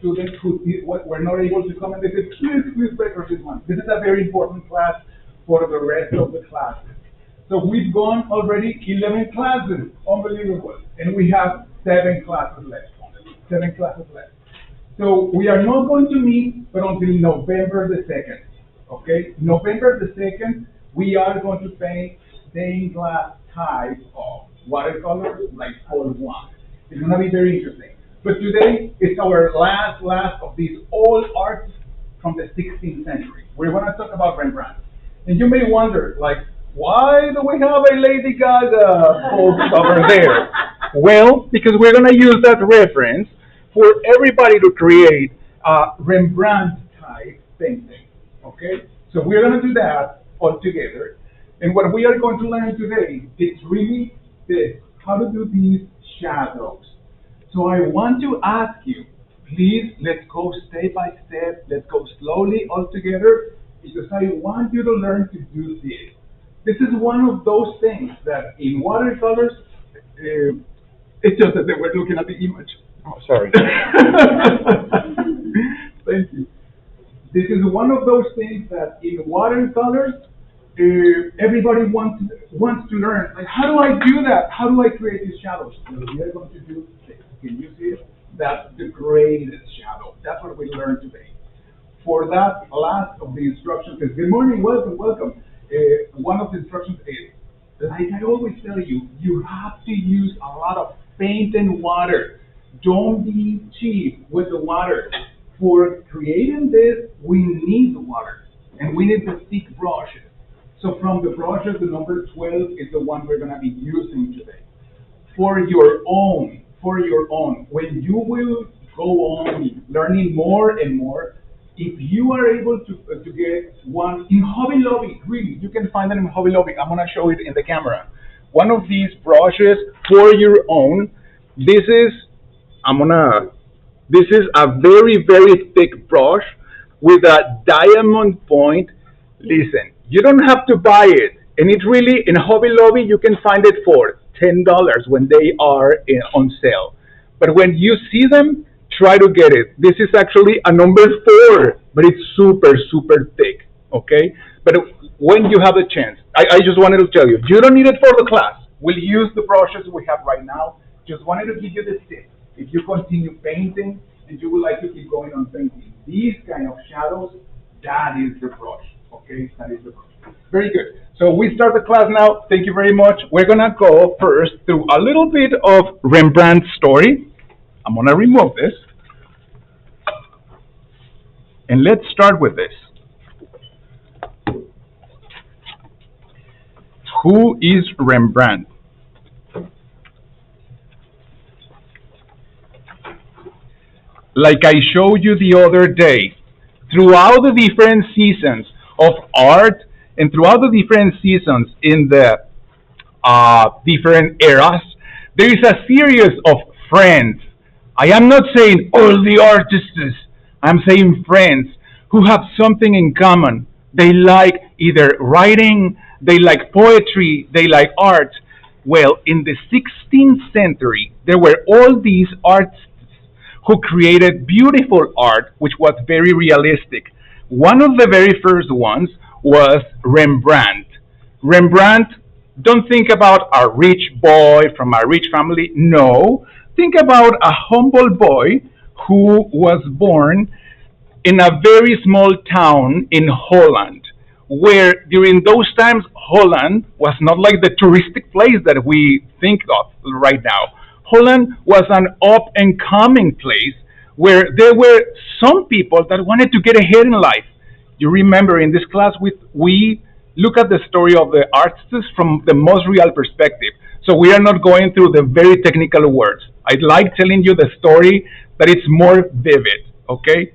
students who were not able to come, and they said, please record this one. This is a very important class for the rest of the classes. So we've gone already 11 classes, unbelievable, and we have 7 classes left. 7 classes left. So we are not going to meet but until November the 2nd. Okay? November the 2nd, we are going to paint stained glass type of watercolors like Paul one. It's going to be very interesting. But today is our last of these old arts from the 16th century. We're going to talk about Rembrandt. And you may wonder, like, why do we have a Lady Gaga folks over there? Well, because we're going to use that reference for everybody to create a Rembrandt type painting. Okay? So we're going to do that all together. And what we are going to learn today is really this, how to do these shadows. So I want to ask you, please, let's go step by step, let's go slowly all together, because I want you to learn to do this. This is one of those things that in watercolors, it's just that they were looking at the image. Oh, sorry. Thank you. This is one of those things that in watercolors, everybody wants to learn. Like, how do I do that? How do I create these shadows? Well, we are going to do this. Can you see it? That's the greatest shadow. That's what we learned today. For that last of the instructions is, good morning, welcome. One of the instructions is, like I always tell you, you have to use a lot of paint and water. Don't be cheap with the water. For creating this, we need the water, and we need the thick brushes. So from the brushes, the number 12 is the one we're going to be using today. For your own, when you will go on learning more and more, if you are able to get one in Hobby Lobby, really, you can find them in Hobby Lobby. I'm going to show it in the camera. One of these brushes for your own. This is a very, very thick brush with a diamond point. Listen, you don't have to buy it. And it's really, in Hobby Lobby, you can find it for $10 when they are on sale. But when you see them, try to get it. This is actually a number 4, but it's super, super thick, okay? But when you have a chance, I just wanted to tell you, you don't need it for the class. We'll use the brushes we have right now. Just wanted to give you the tip. If you continue painting and you would like to keep going on painting these kind of shadows, that is the brush, okay? That is the brush. Very good. So we start the class now. Thank you very much. We're going to go first through a little bit of Rembrandt's story. I'm going to remove this. And let's start with this. Who is Rembrandt? Like I showed you the other day, throughout the different seasons of art and throughout the different seasons in the different eras, there is a series of friends. I am not saying all the artists, I'm saying friends who have something in common. They like either writing, they like poetry, they like art. Well, in the 16th century, there were all these artists who created beautiful art, which was very realistic. One of the very first ones was Rembrandt. Rembrandt, don't think about a rich boy from a rich family. No, think about a humble boy who was born in a very small town in Holland, where during those times, Holland was not like the touristic place that we think of right now. Holland was an up-and-coming place where there were some people that wanted to get ahead in life. You remember in this class, we look at the story of the artists from the most real perspective. So we are not going through the very technical words. I like telling you the story that it's more vivid, okay?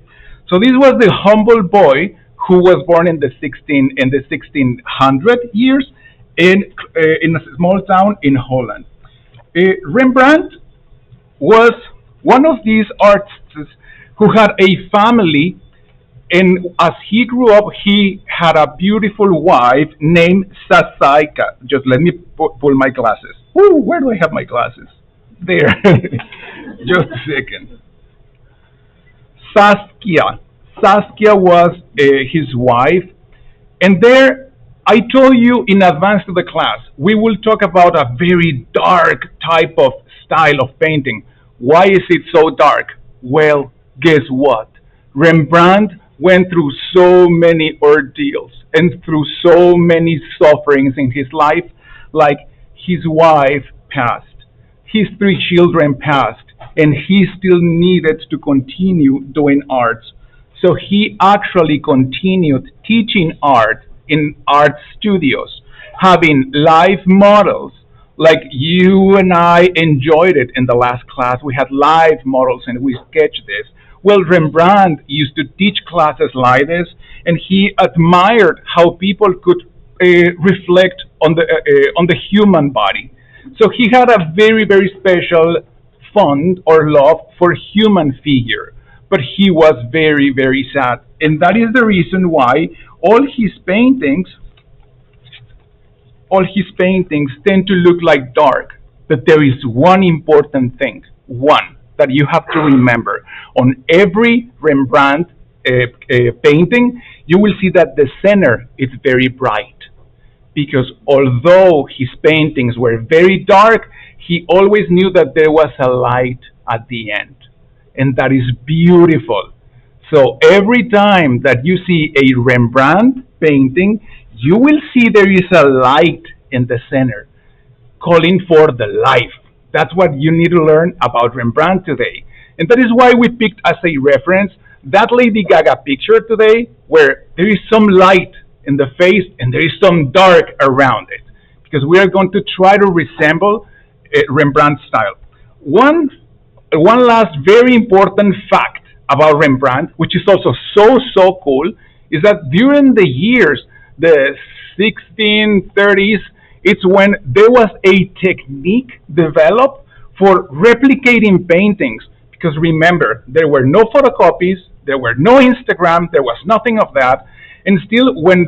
So this was the humble boy who was born in the 1600 years in a small town in Holland. Rembrandt was one of these artists who had a family, and as he grew up, he had a beautiful wife named Sasaika. Just let me pull my glasses. Ooh, where do I have my glasses? There. Just a second. Saskia. Saskia was his wife, and there, I told you in advance to the class, we will talk about a very dark type of style of painting. Why is it so dark? Well, guess what? Rembrandt went through so many ordeals and through so many sufferings in his life, like his wife passed, his three children passed, and he still needed to continue doing arts. So he actually continued teaching art in art studios, having live models like you and I enjoyed it in the last class. We had live models and we sketched this. Well, Rembrandt used to teach classes like this, and he admired how people could reflect on the human body. So he had a very, very special fond or love for human figure. But he was very, very sad. And that is the reason why all his paintings, all his paintings tend to look like dark. But there is one important thing, one that you have to remember. On every Rembrandt painting, you will see that the center is very bright because although his paintings were very dark, he always knew that there was a light at the end. And that is beautiful. So every time that you see a Rembrandt painting, you will see there is a light in the center calling for the life. That's what you need to learn about Rembrandt today. And that is why we picked as a reference that Lady Gaga picture today, where there is some light in the face and there is some dark around it. Because we are going to try to resemble Rembrandt style. One last very important fact about Rembrandt, which is also so cool, is that during the years, the 1630s, it's when there was a technique developed for replicating paintings. Because remember, there were no photocopies, there were no Instagram, there was nothing of that. And still, when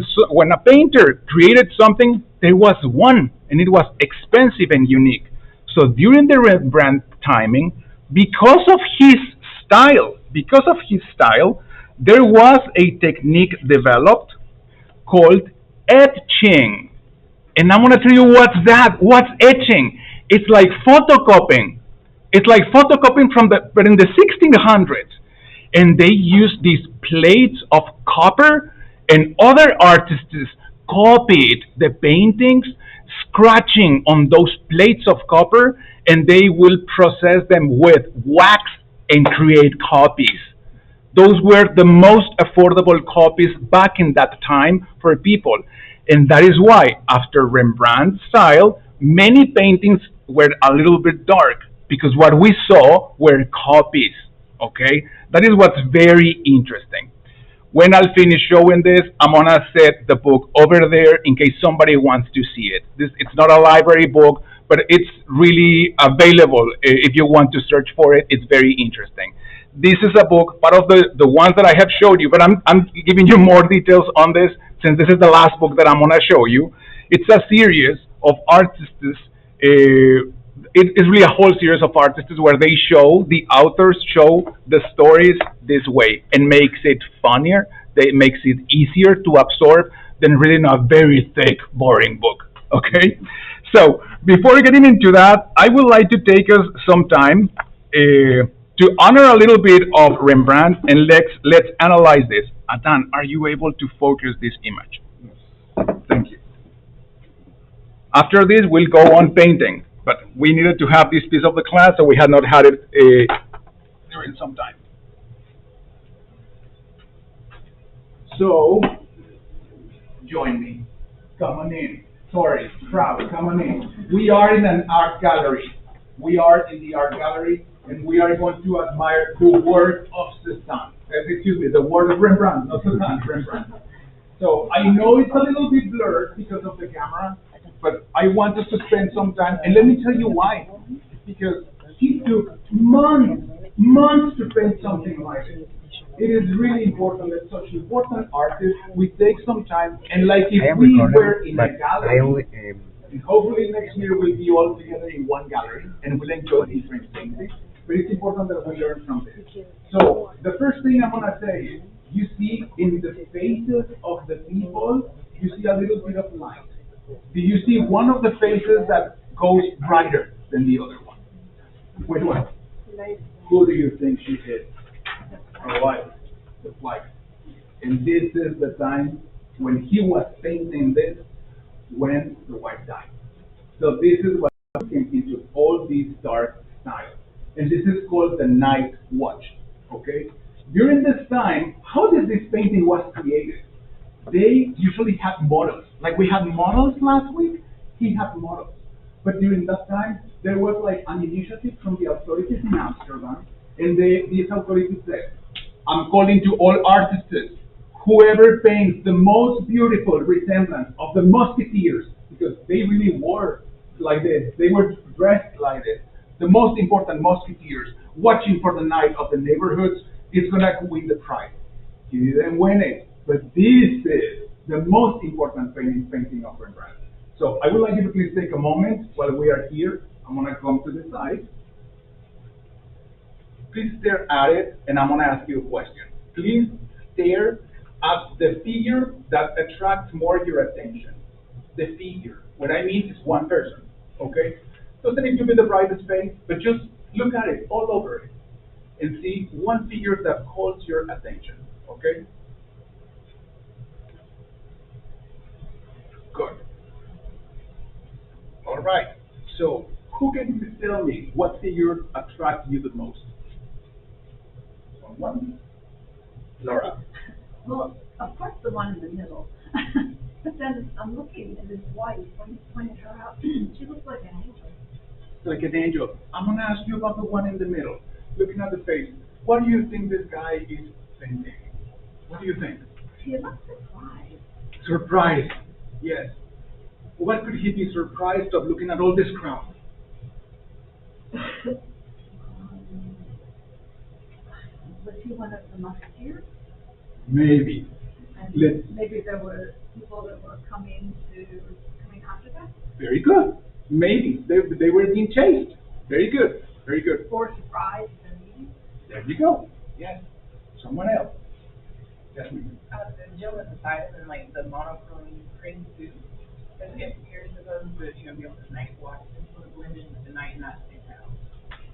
a painter created something, there was one, and it was expensive and unique. So during the Rembrandt timing, because of his style, there was a technique developed called etching. And I'm gonna tell you what's that. What's etching? It's like photocopying. It's like photocopying but in the 1600s. And they used these plates of copper, and other artists copied the paintings, scratching on those plates of copper, and they will process them with wax and create copies. Those were the most affordable copies back in that time for people. And that is why, after Rembrandt's style, many paintings were a little bit dark because what we saw were copies. Okay? That is what's very interesting. When I'll finish showing this, I'm gonna set the book over there in case somebody wants to see it. It's not a library book, but it's really available if you want to search for it. It's very interesting. This is a book, part of the ones that I have showed you, but I'm giving you more details on this since this is the last book that I'm gonna show you. It's a series of artists. It is really a whole series of artists where the authors show the stories this way and makes it funnier. They makes it easier to absorb than reading a very thick, boring book. Okay, so before getting into that, I would like to take us some time to honor a little bit of Rembrandt, and let's analyze this. Atan, are you able to focus this image? Thank you. After this, we'll go on painting, but we needed to have this piece of the class, so we had not had it during some time. So, join me. Come on in. Sorry, crowd, come on in. We are in an art gallery. We are in the art gallery, and we are going to admire the work of Cézanne. Excuse me, the work of Rembrandt, not Cézanne, Rembrandt. So I know it's a little bit blurred because of the camera, but I want us to spend some time, and let me tell you why. Because he took months to paint something like it. It is really important that such important artists, we take some time, and like if we were in a gallery, and hopefully next year we'll be all together in one gallery, and we'll enjoy different things. but it's important that we learn from this. So the first thing I'm gonna say is, you see in the faces of the people, you see a little bit of light. Do you see one of the faces that goes brighter than the other one? Which one? Who do you think she is? Her wife, the wife. And this is the time when he was painting this, when the wife died. So this is what came into all these dark styles. And this is called the night watch. Okay? During this time, how did this painting was created? They usually had models. Like we had models last week, he had models. But during that time, there was like an initiative from the authorities in Amsterdam, and these authorities said, I'm calling to all artists, whoever paints the most beautiful resemblance of the musketeers, because they really were like this, they were dressed like this, the most important musketeers watching for the night of the neighborhoods is gonna win the prize. He didn't win it, but this is the most important painting of Rembrandt. So I would like you to please take a moment while we are here. I'm gonna come to the side. Please stare at it, and I'm gonna ask you a question. Please stare at the figure that attracts more your attention. The figure. What I mean is one person. Okay? Doesn't need to be the brightest face, but just look at it all over it and see one figure that calls your attention. Okay? Good. All right. So, who can you tell me what figure attracts you the most? Someone? Laura. Well, of course, the one in the middle. But then I'm looking at his wife, when you pointed her out, she looks like an angel. Like an angel. I'm gonna ask you about the one in the middle. Looking at the face. What do you think this guy is thinking? What do you think? She looks surprised. Surprised. Yes. What could he be surprised of looking at all this crowd? Was he one of the musketeers? Maybe. And Let's. maybe there were people that were coming after that? Very good. Maybe they were being chased. Very good. Very good. Or surprised and meeting? There you go. Yes. Someone else. Yes, ma'am. The Jill at the side and like the monochrome print suit that we have years ago, but you know, be able to night watch and sort of blend in with the night, not stand out.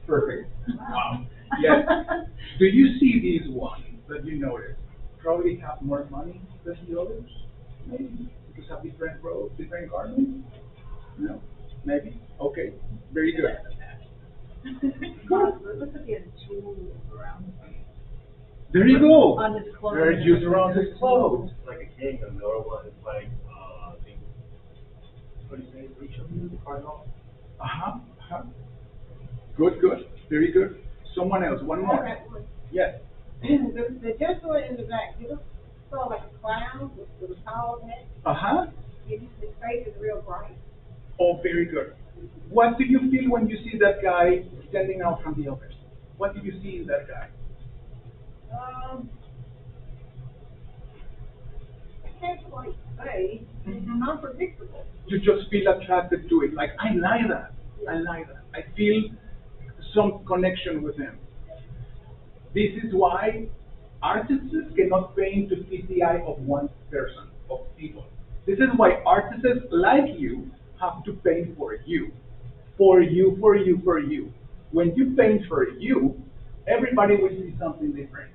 Perfect. Wow. Yes. Do you see these ones that you notice? Probably have more money than the others? Maybe. Because have different robes, different garments? No? Maybe? Okay. Very good. It looks like he has jewels around him. There you go. On his clothes. There are Jews around his clothes. Like a king, and the other one is like, I think, what do you say, Richelieu, the cardinal? Uh-huh. Uh-huh. Good, good. Very good. Someone else. One more. Yes. The gentleman in the back, he looks sort of like a clown with a tall head. Uh-huh. His face is real bright. Oh, very good. What do you feel when you see that guy standing out from the others? What do you see in that guy? I can't quite say. It's unpredictable. You just feel attracted to it. Like, I like that. I like that. I feel some connection with him. This is why artists cannot paint to fit the eye of one person, of people. This is why artists like you have to paint for you. For you, for you, for you. When you paint for you, everybody will see something different.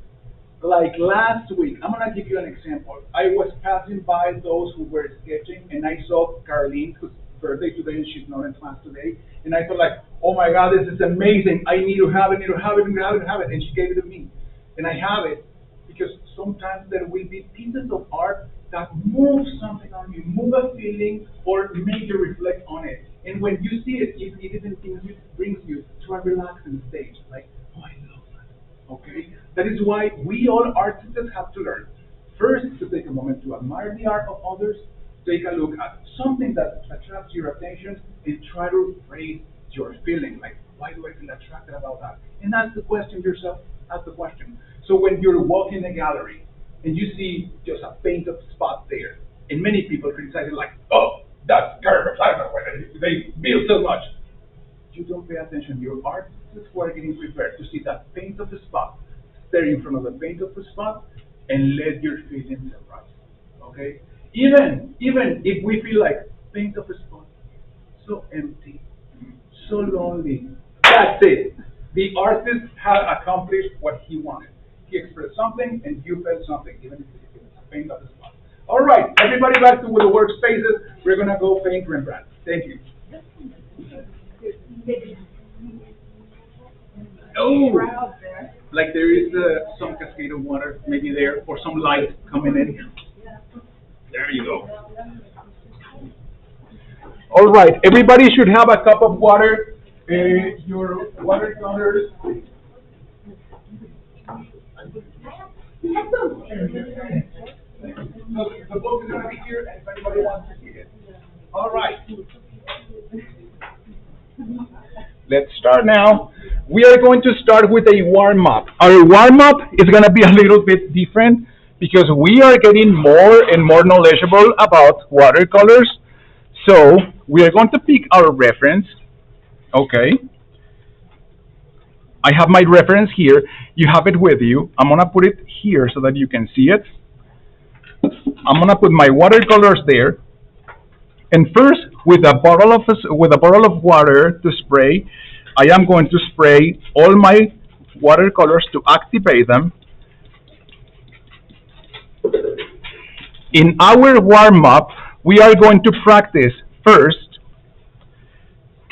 Like last week, I'm gonna give you an example. I was passing by those who were sketching, and I saw Caroline, whose birthday today, and she's not in class today. And I thought like, oh my God, this is amazing. I need to have it, need to have it, need to have it, need to have it. And she gave it to me, and I have it because sometimes there will be pieces of art that move something on you, move a feeling, or make you reflect on it. And when you see it, it even brings you to a relaxing stage. Like, oh, I love that. Okay? That is why we all artists have to learn. First, to take a moment to admire the art of others, take a look at something that attracts your attention, and try to raise your feeling. Like, why do I feel attracted about that? And ask the question yourself, ask the question. So when you're walking a gallery, and you see just a painted spot there, and many people criticize it like, oh, that's garbage, I don't know why they build so much. You don't pay attention. Your art artists who are getting prepared to see that paint of the spot, stare in front of the paint of the spot, and let your feelings arise. Okay? Even if we feel like paint of the spot, so empty, so lonely. That's it. The artist had accomplished what he wanted. He expressed something, and you felt something, even if it was a paint of the spot. All right, everybody back to the workspaces. We're gonna go paint Rembrandt. Thank you. Oh, like there is some cascade of water, maybe there, or some light coming in. There you go. All right, everybody should have a cup of water. Your watercolors. So the book is going to be here, and if anybody wants to see it. All right. Let's start now. We are going to start with a warm-up. Our warm-up is going to be a little bit different because we are getting more and more knowledgeable about watercolors. So we are going to pick our reference. Okay. I have my reference here. You have it with you. I'm going to put it here so that you can see it. I'm going to put my watercolors there. And first, with a bottle of water to spray, I am going to spray all my watercolors to activate them. In our warm-up, we are going to practice first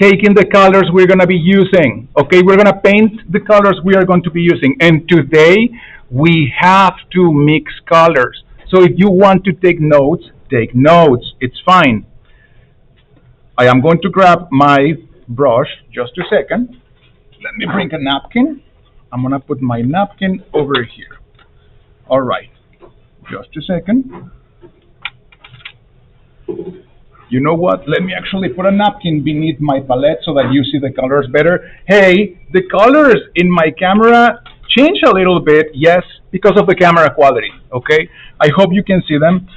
taking the colors we're going to be using. Okay, we're going to paint the colors we are going to be using. And today, we have to mix colors. So if you want to take notes, take notes. It's fine. I am going to grab my brush, just a second. Let me bring a napkin. I'm going to put my napkin over here. All right, just a second. You know what? Let me actually put a napkin beneath my palette so that you see the colors better. Hey, the colors in my camera change a little bit, yes, because of the camera quality, okay? I hope you can see them.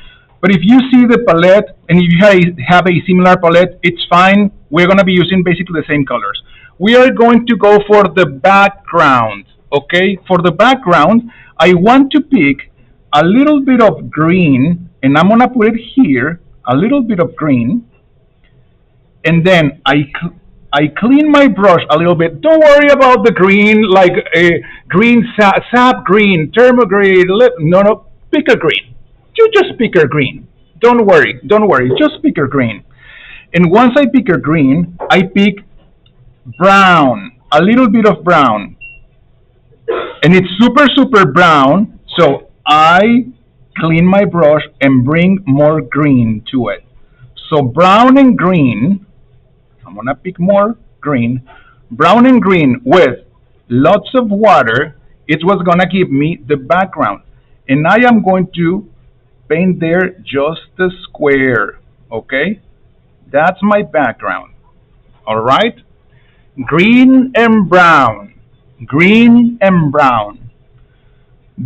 But if you see the palette, and if you have a similar palette, it's fine. We're going to be using basically the same colors. We are going to go for the background, okay? For the background, I want to pick a little bit of green, and I'm going to put it here, a little bit of green, and then I clean my brush a little bit. Don't worry about the green, like a green sap green, thermogreen. No, pick a green. You just pick a green. Don't worry, just pick a green. And once I pick a green, I pick brown, a little bit of brown. And it's super, super brown, so I clean my brush and bring more green to it. So brown and green, I'm gonna pick more green. Brown and green with lots of water, it's what's gonna give me the background. And I am going to paint there just a square, okay? That's my background, all right? Green and brown, green and brown.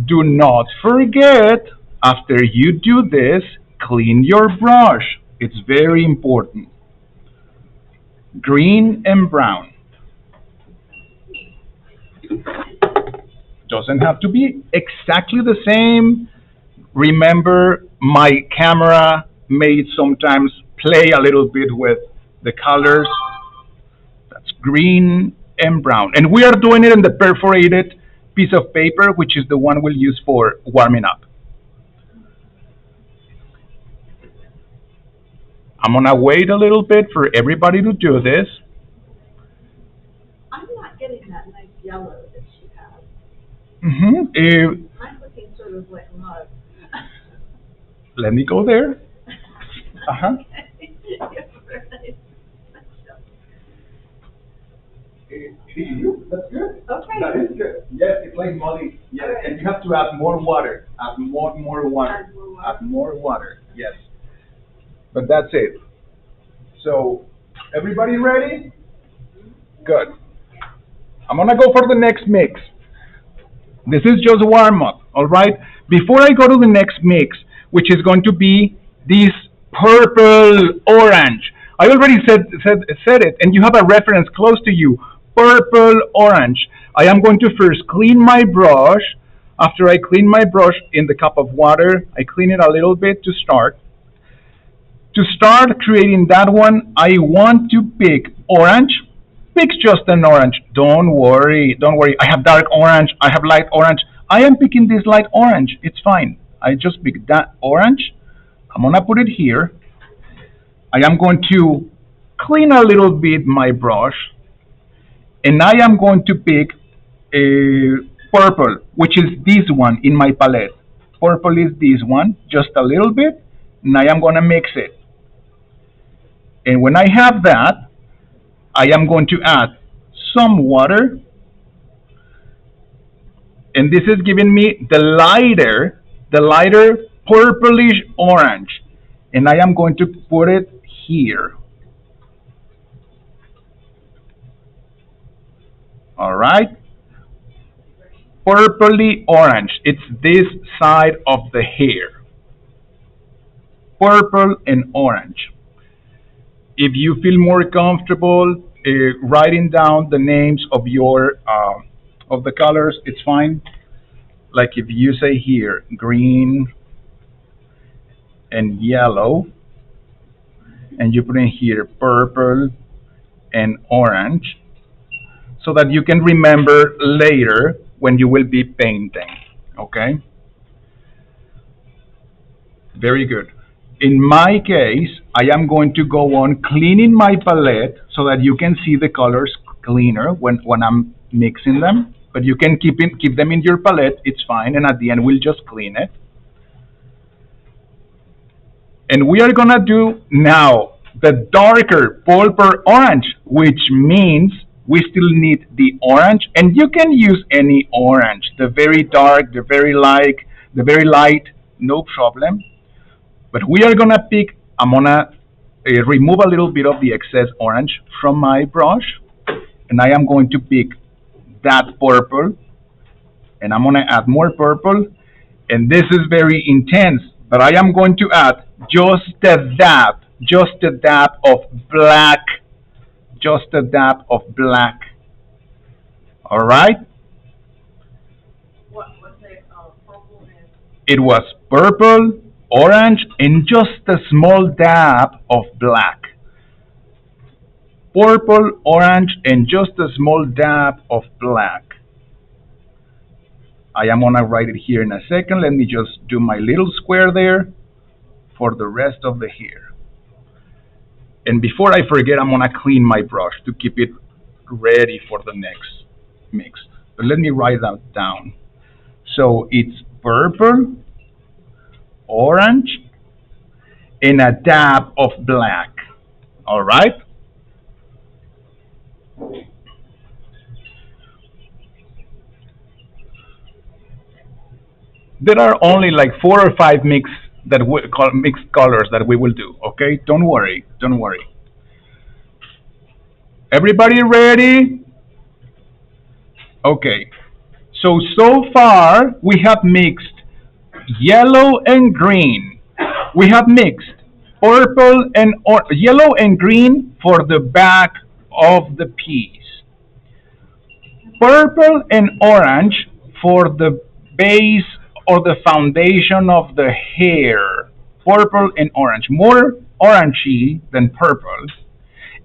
Do not forget, after you do this, clean your brush. It's very important. Green and brown. Doesn't have to be exactly the same. Remember, my camera may sometimes play a little bit with the colors. That's green and brown. And we are doing it in the perforated piece of paper, which is the one we'll use for warming up. I'm gonna wait a little bit for everybody to do this. I'm not getting that nice yellow that she has. Mm-hmm. I'm looking sort of like mud. Let me go there. Uh-huh. That's good. Okay. That is good. Yes, it's like muddy. Yes, Okay. and you have to add more water. Add more water. Add more water. Add more water. Yes. But that's it. So, everybody ready? Good. I'm gonna go for the next mix. This is just warm up, all right? Before I go to the next mix, which is going to be this purple orange. I already said it, and you have a reference close to you. purple, orange. I am going to first clean my brush. After I clean my brush in the cup of water, I clean it a little bit to start. To start creating that one, I want to pick orange. Pick just an orange. Don't worry, don't worry. I have dark orange, I have light orange. I am picking this light orange. It's fine. I just pick that orange. I'm gonna put it here. I am going to clean a little bit my brush, and I am going to pick a purple, which is this one in my palette. Purple is this one, just a little bit, and I am gonna mix it. And when I have that, I am going to add some water, and this is giving me the lighter purplish orange, and I am going to put it here. All right, purpley orange. It's this side of the hair, purple and orange. If you feel more comfortable writing down the names of your of the colors, it's fine. Like if you say here green and yellow, and you put in here purple and orange, so that you can remember later when you will be painting. Okay? Very good. In my case, I am going to go on cleaning my palette so that you can see the colors cleaner when I'm mixing them. But you can keep them in your palette, it's fine, and at the end we'll just clean it. And we are gonna do now the darker purple orange, which means we still need the orange, and you can use any orange, the very dark, the very light, no problem. But we are gonna pick, I'm gonna remove a little bit of the excess orange from my brush, and I am going to pick that purple, and I'm gonna add more purple, and this is very intense, but I am going to add just a dab of black, just a dab of black. All right? What was it, purple and? It was purple, orange, and just a small dab of black. Purple, orange, and just a small dab of black. I am gonna write it here in a second. Let me just do my little square there for the rest of the hair. And before I forget, I'm gonna clean my brush to keep it ready for the next mix. But let me write that down. So it's purple, orange, and a dab of black. All right? There are only like 4 or 5 mixed colors that we will do. Okay? Don't worry. Don't worry. Everybody ready? Okay. So far we have mixed yellow and green. We have mixed purple and yellow and green for the back of the piece. Purple and orange for the base or the foundation of the hair. Purple and orange. More orangey than purple.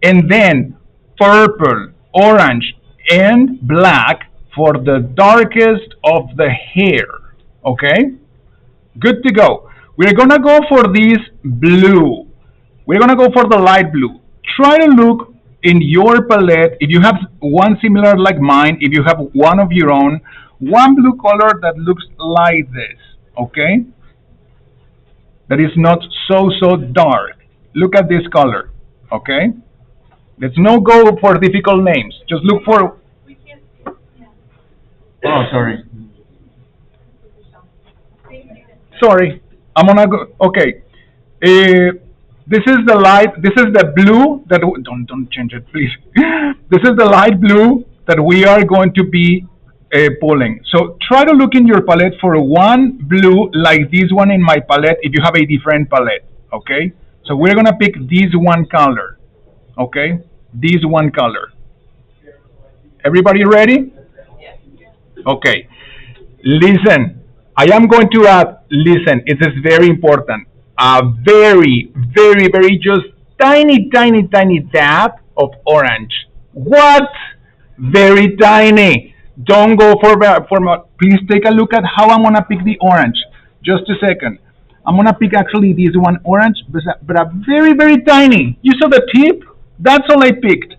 And then purple, orange, and black for the darkest of the hair. Okay? Good to go. We're gonna go for this blue. We're gonna go for the light blue. Try to look in your palette, if you have one similar like mine, if you have one of your own, one blue color that looks like this, okay? That is not so dark. Look at this color, okay? Let's not go for difficult names. Just look for... Oh, sorry. Sorry. I'm gonna go... Okay. This is the light, this is the blue that, don't change it, please. This is the light blue that we are going to be pulling. So try to look in your palette for one blue like this one in my palette if you have a different palette, okay? So we're gonna pick this one color, okay? This one color. Everybody ready? Okay. Listen, I am going to add, listen, it is very important. A very, very, very just tiny, tiny, tiny dab of orange. What? Very tiny. Don't go please take a look at how I'm gonna pick the orange. Just a second. I'm gonna pick actually this one orange, but a very, very tiny. You saw the tip? That's all I picked.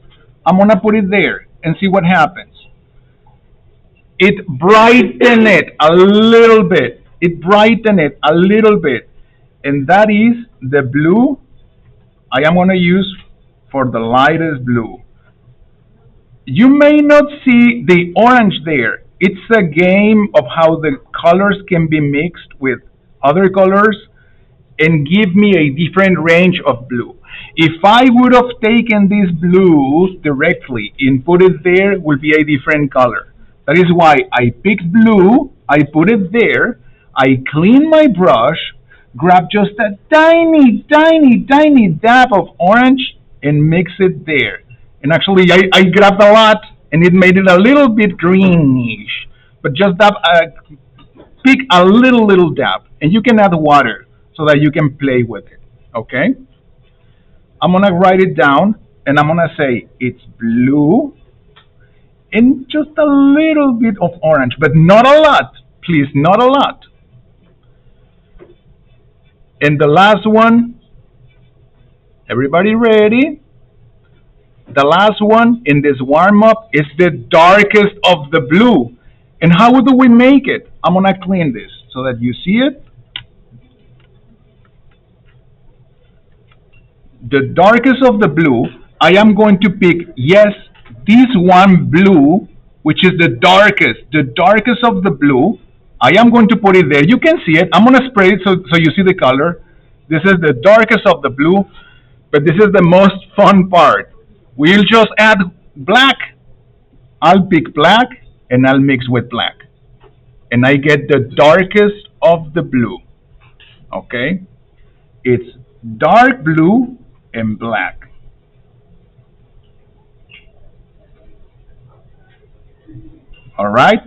I'm gonna put it there and see what happens. It brighten it a little bit. It brighten it a little bit. And that is the blue I am going to use for the lightest blue. You may not see the orange there. It's a game of how the colors can be mixed with other colors and give me a different range of blue. If I would have taken this blue directly and put it there, would be a different color. That is why I picked blue, I put it there, I clean my brush, grab just a tiny, tiny, tiny dab of orange and mix it there. And actually, I grabbed a lot and it made it a little bit greenish. But just pick a little dab, and you can add water so that you can play with it. Okay? I'm gonna write it down, and I'm gonna say it's blue and just a little bit of orange, but not a lot. Please, not a lot. And the last one, everybody ready? The last one in this warm up is the darkest of the blue. And how do we make it? I'm gonna clean this so that you see it. The darkest of the blue, I am going to pick, yes, this one blue, which is the darkest of the blue. I am going to put it there. You can see it. I'm gonna spray it so you see the color. This is the darkest of the blue, but this is the most fun part. We'll just add black. I'll pick black and I'll mix with black. And I get the darkest of the blue. Okay? It's dark blue and black. All right?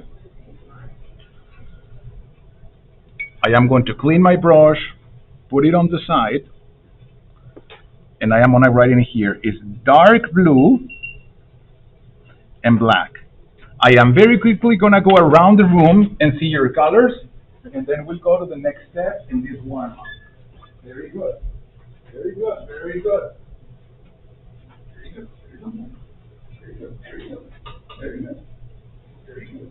I am going to clean my brush, put it on the side, and I am going to write in here is dark blue and black. I am very quickly going to go around the room and see your colors, and then we'll go to the next step in this one. Very good. Very good. Very good. Very good. Very good. Very good. Very good. Very good.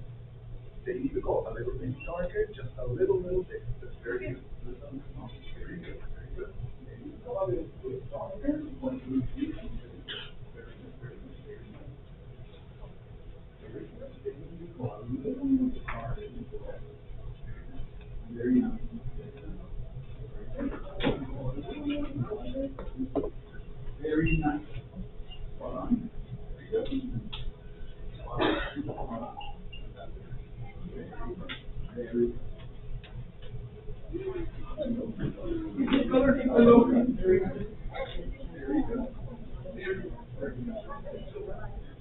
They need to go a little bit darker, just a little bit. That's very good. Very good. Very good. They need to go a little bit darker. One, two, three. Very good. Very good. Very good. Very good. They need to go a little bit darker. Very nice. Very nice. Hold on. Very good. Very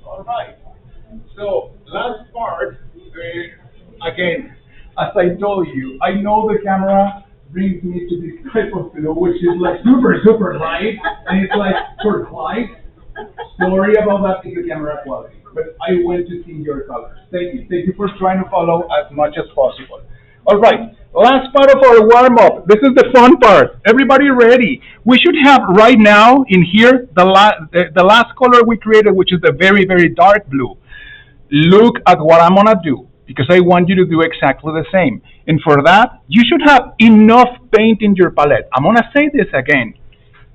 all right. So last part, again, as I told you, I know the camera brings me to this type of blue, which is like super light, and it's like for light. Sorry about that in the camera quality, but I went to see your colors. Thank you. Thank you for trying to follow as much as possible. All right, last part of our warm-up. This is the fun part. Everybody ready? We should have right now in here the last color we created, which is the very, very dark blue. Look at what I'm gonna do, because I want you to do exactly the same. And for that, you should have enough paint in your palette. I'm gonna say this again.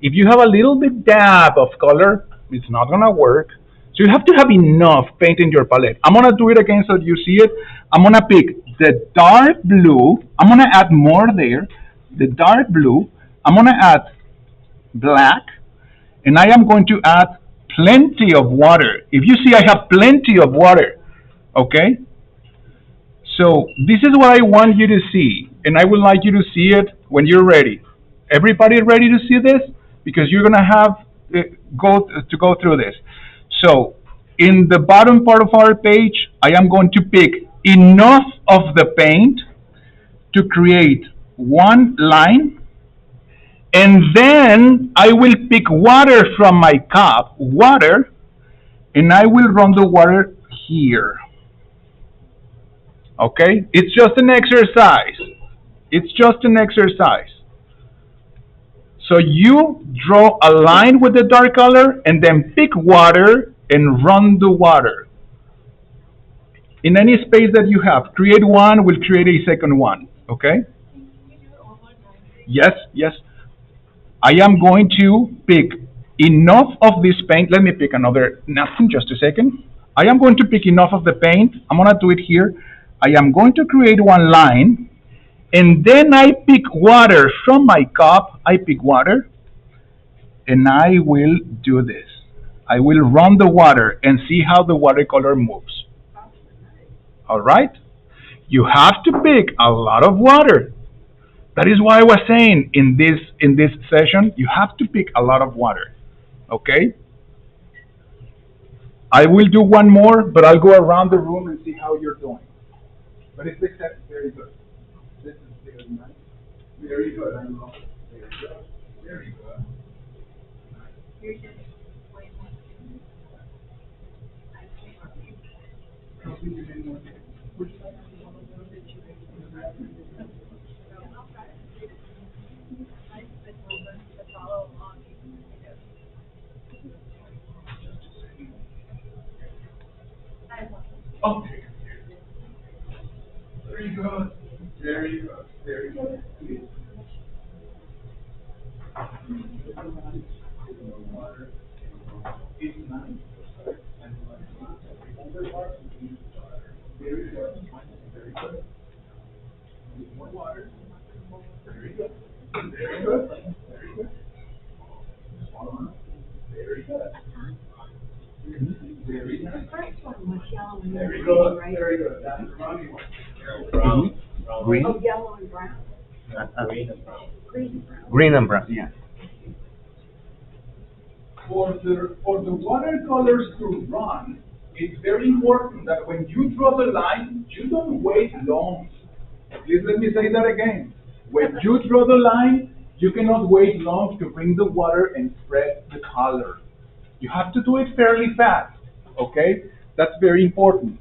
If you have a little bit dab of color, it's not gonna work. So you have to have enough paint in your palette. I'm gonna do it again so you see it. I'm gonna pick the dark blue. I'm gonna add more there. The dark blue. I'm gonna add black. And I am going to add plenty of water. If you see, I have plenty of water. Okay? So this is what I want you to see. And I would like you to see it when you're ready. Everybody ready to see this? Because you're gonna have go through this. So In the bottom part of our page, I am going to pick enough of the paint to create one line, and then I will pick water from my cup, water, and I will run the water here. Okay? It's just an exercise. It's just an exercise. So you draw a line with the dark color and then pick water and run the water. In any space that you have, create one, will create a second one. Okay? Yes, yes. I am going to pick enough of this paint. Let me pick another napkin just a second. I am going to pick enough of the paint. I'm going to do it here. I am going to create one line, and then I pick water from my cup. I pick water, and I will do this. I will run the water and see how the watercolor moves. All right? You have to pick a lot of water. That is why I was saying in this session, you have to pick a lot of water. Okay? I will do one more, but I'll go around the room and see how you're doing. But it's very good. This is very nice. Very good. I love it. Very good. Very good. Okay. Very good. Very good. Very good. It's nice. Very good. Very good. More water. Very good. Very good. Very good. Very good. Very nice. The first one was yellow and Very green, good. right? Very good. That's the running one. Brown. Green? Oh, yellow and brown, Green and brown. green and brown. Green and brown, yeah. For the watercolors to run, it's very important that when you draw the line, you don't wait long. Please let me say that again. When you draw the line, you cannot wait long to bring the water and spread the color. You have to do it fairly fast, okay? That's very important.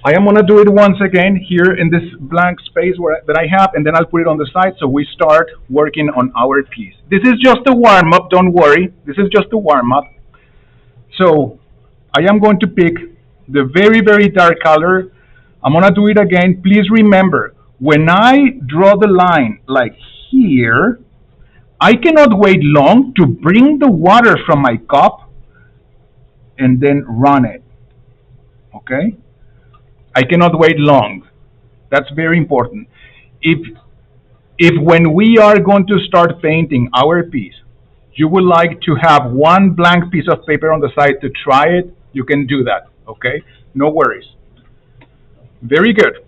I am gonna do it once again here in this blank space that I have, and then I'll put it on the side so we start working on our piece. This is just a warm-up, don't worry. This is just a warm-up. So I am going to pick the very, very dark color. I'm gonna do it again. Please remember, when I draw the line like here, I cannot wait long to bring the water from my cup and then run it, okay? I cannot wait long. That's very important. If when we are going to start painting our piece, you would like to have one blank piece of paper on the side to try it, you can do that, okay? No worries. Very good.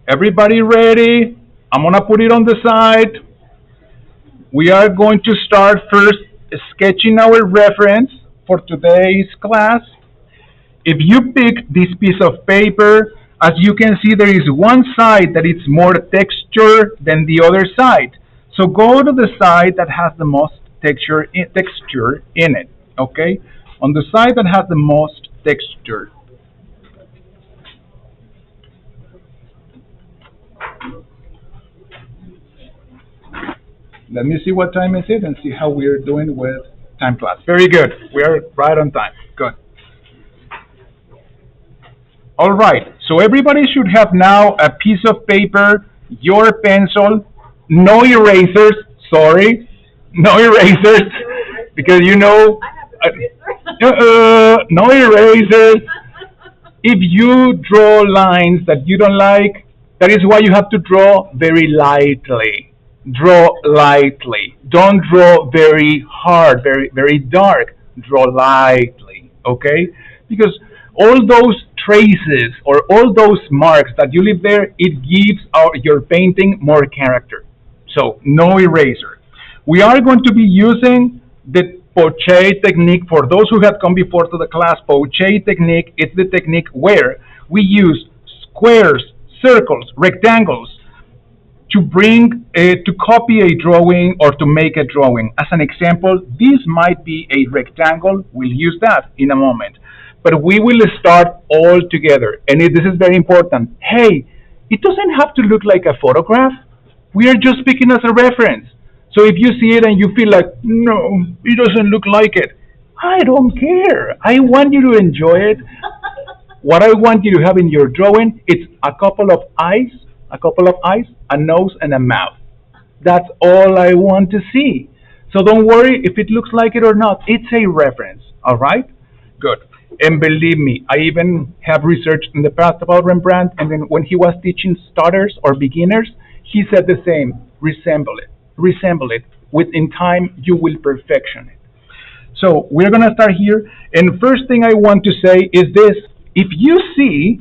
Everybody ready? I'm gonna put it on the side. We are going to start first sketching our reference for today's class. If you pick this piece of paper, as you can see, there is one side that is more texture than the other side. So go to the side that has the most texture in it, okay? On the side that has the most texture. Let me see what time is it and see how we're doing with time class. Very good. We are right on time. Good. All right. So everybody should have now a piece of paper, your pencil, no erasers. Sorry, no erasers, because you know. No erasers. If you draw lines that you don't like, that is why you have to draw very lightly. Draw lightly. Don't draw very hard, very dark. Draw lightly, okay? Because all those traces or all those marks that you leave there, it gives your painting more character. So no eraser. We are going to be using Poche technique, for those who have come before to the class, Poche technique is the technique where we use squares, circles, rectangles to bring to copy a drawing or to make a drawing. As an example, this might be a rectangle. We'll use that in a moment. But we will start all together. And this is very important. Hey, it doesn't have to look like a photograph. We are just speaking as a reference. So if you see it and you feel like, no, it doesn't look like it, I don't care. I want you to enjoy it. What I want you to have in your drawing is a couple of eyes, a nose, and a mouth. That's all I want to see. So don't worry if it looks like it or not. It's a reference. All right? Good. And believe me, I even have researched in the past about Rembrandt, and then when he was teaching starters or beginners, he said the same. Resemble it. Resemble it. Within time, you will perfection it. So we're going to start here. And first thing I want to say is this. If you see,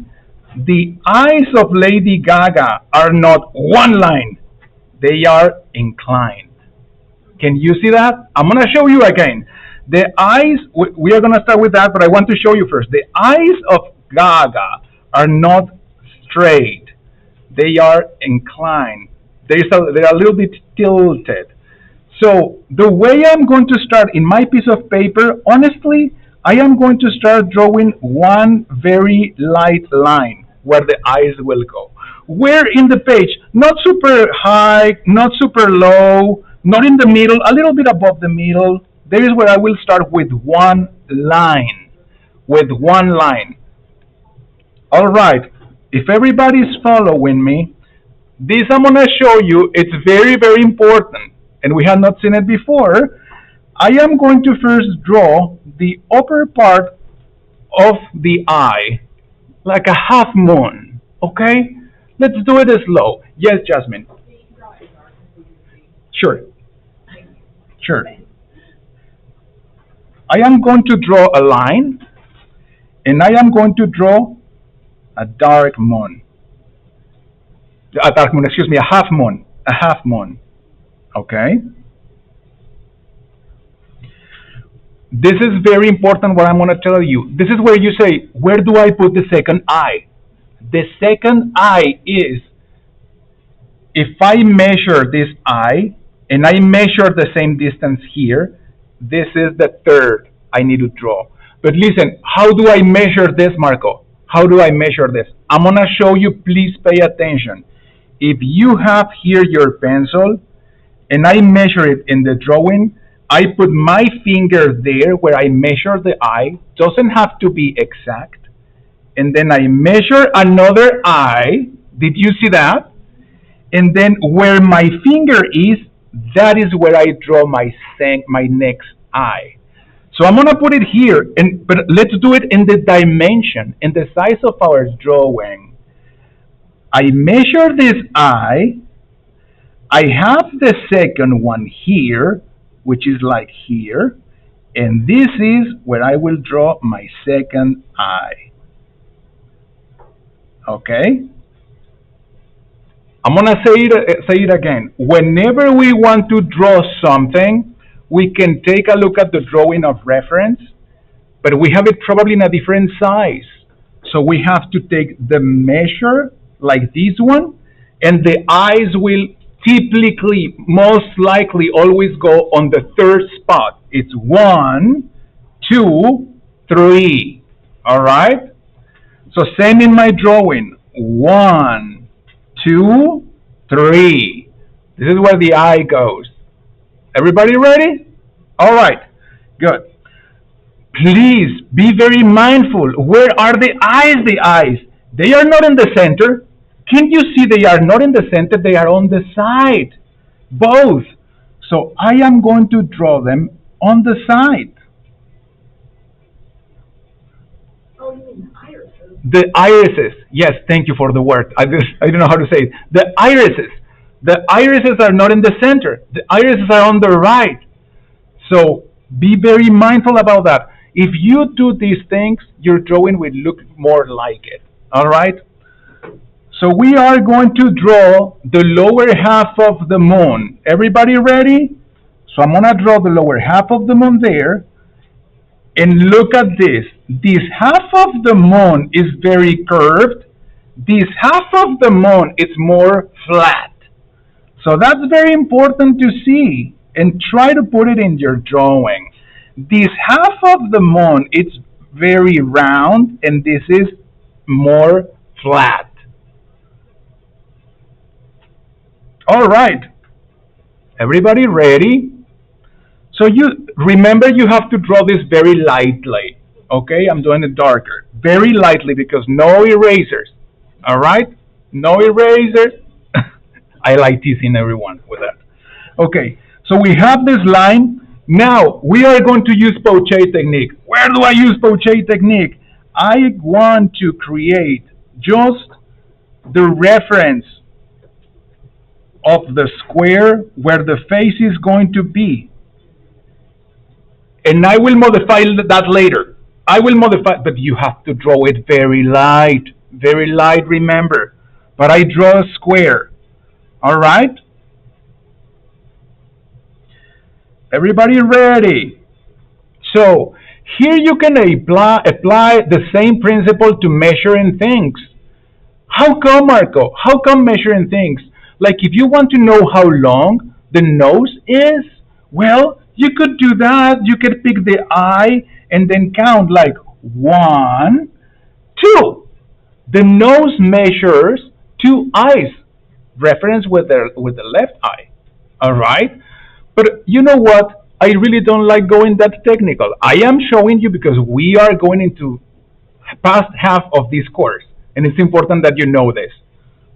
the eyes of Lady Gaga are not one line. They are inclined. Can you see that? I'm going to show you again. The eyes, we are going to start with that, but I want to show you first. The eyes of Gaga are not straight. They are inclined. They're a little bit tilted. So the way I'm going to start in my piece of paper, honestly, I am going to start drawing one very light line where the eyes will go. Where in the page, not super high, not super low, not in the middle, a little bit above the middle. There is where I will start with one line. With one line. All right. If everybody's following me, this I'm going to show you. It's very, very important. And we have not seen it before. I am going to first draw the upper part of the eye, like a half moon. Okay? Let's do it slow. Yes, Jasmine. Sure. Sure. I am going to draw a line, and I am going to draw a dark moon. A dark moon, excuse me, a half moon. A half moon. Okay? This is very important what I'm going to tell you. This is where you say, where do I put the second eye? The second eye is, if I measure this eye, and I measure the same distance here, this is the third I need to draw. But listen, how do I measure this, Marco? How do I measure this? I'm going to show you, please pay attention. If you have here your pencil, and I measure it in the drawing, I put my finger there where I measure the eye. Doesn't have to be exact. And then I measure another eye. Did you see that? And then where my finger is, that is where I draw my next eye. So I'm going to put it here, but let's do it in the dimension, in the size of our drawing. I measure this eye. I have the second one here, which is like here. And this is where I will draw my second eye. Okay? I'm going to say it again. Whenever we want to draw something, we can take a look at the drawing of reference, but we have it probably in a different size. So we have to take the measure, like this one, and the eyes will typically, most likely, always go on the third spot. It's 1, 2, 3. All right? So same in my drawing. 1, 2, 3. This is where the eye goes. Everybody ready? All right. Good. Please be very mindful. Where are the eyes? The eyes. They are not in the center. Can you see they are not in the center? They are on the side. Both. So I am going to draw them on the side. Oh, you mean the irises? The irises. Yes, thank you for the word. I don't know how to say it. The irises. The irises are not in the center. The irises are on the right. So be very mindful about that. If you do these things, your drawing will look more like it. All right? So we are going to draw the lower half of the moon. Everybody ready? So I'm gonna draw the lower half of the moon there, and look at this. This half of the moon is very curved. This half of the moon is more flat. So that's very important to see and try to put it in your drawing. This half of the moon is very round and this is more flat. All right. Everybody ready? So you remember you have to draw this very lightly. Okay, I'm doing it darker. Very lightly because no erasers. All right? No erasers. I like teasing everyone with that. Okay, so we have this line. Now we are going to use poche technique. Where do I use poche technique? I want to create just the reference of the square where the face is going to be. And I will modify that later. I will modify, but you have to draw it very light, remember. But I draw a square, all right? Everybody ready? So here you can apply the same principle to measuring things. How come, Marco? How come measuring things? Like if you want to know how long the nose is, well, you could do that. You could pick the eye and then count like 1, 2. The nose measures 2 eyes, reference with the left eye. All right? But you know what? I really don't like going that technical. I am showing you because we are going into past half of this course, and it's important that you know this.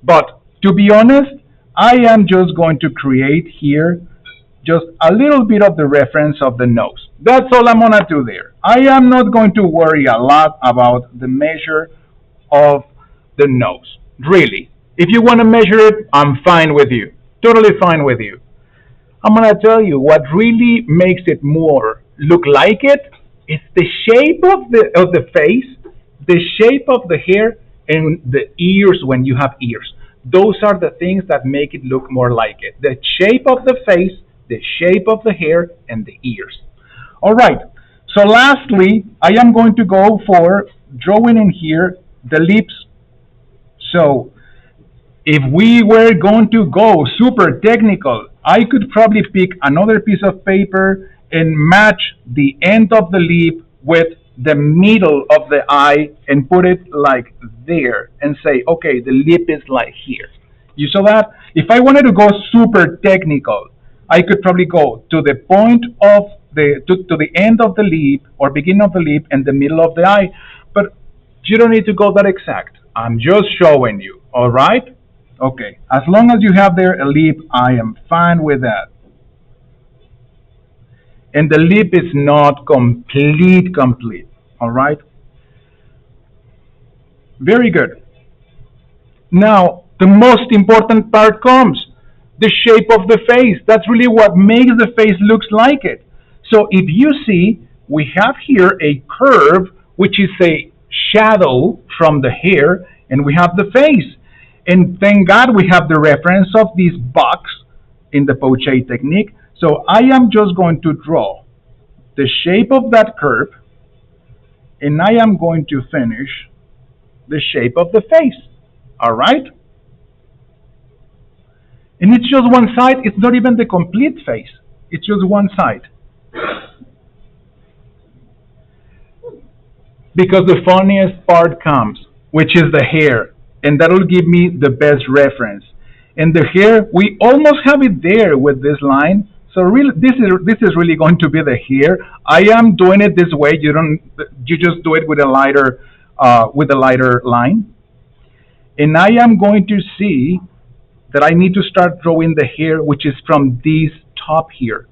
But to be honest, I am just going to create here just a little bit of the reference of the nose. That's all I'm gonna do there. I am not going to worry a lot about the measure of the nose. Really. If you want to measure it, I'm fine with you. Totally fine with you. I'm gonna tell you what really makes it more look like it is the shape of the face, the shape of the hair, and the ears when you have ears. Those are the things that make it look more like it. The shape of the face, the shape of the hair, and the ears. All right. So lastly, I am going to go for drawing in here the lips. So if we were going to go super technical, I could probably pick another piece of paper and match the end of the lip with the middle of the eye and put it like there and say, okay, the lip is like here. You saw that? If I wanted to go super technical, I could probably go to the point of to the end of the lip or beginning of the lip and the middle of the eye. But you don't need to go that exact. I'm just showing you. All right? Okay. As long as you have there a lip, I am fine with that. And the lip is not complete. All right? Very good. Now, the most important part comes. The shape of the face. That's really what makes the face looks like it. So if you see, we have here a curve, which is a shadow from the hair, and we have the face. And thank God we have the reference of this box in the poche technique. So I am just going to draw the shape of that curve, and I am going to finish the shape of the face. All right? And it's just one side. It's not even the complete face. It's just one side. Because the funniest part comes, which is the hair. And that'll give me the best reference. And the hair, we almost have it there with this line. So really, this is really going to be the hair. I am doing it this way. You just do it with a lighter line. And I am going to see that I need to start drawing the hair, which is from this top here.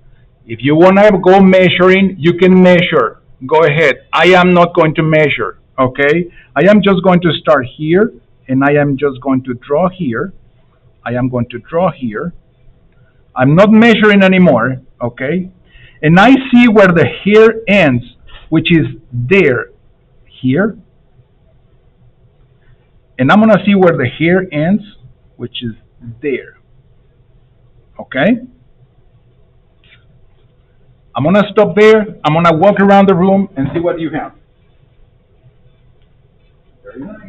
If you want to go measuring, you can measure. Go ahead. I am not going to measure, okay? I am just going to start here, and I am just going to draw here. I am going to draw here. I'm not measuring anymore, okay? And I see where the hair ends, which is there, here. And I'm going to see where the hair ends, which is there. Okay? I'm gonna stop there. I'm gonna walk around the room and see what you have. Very nice.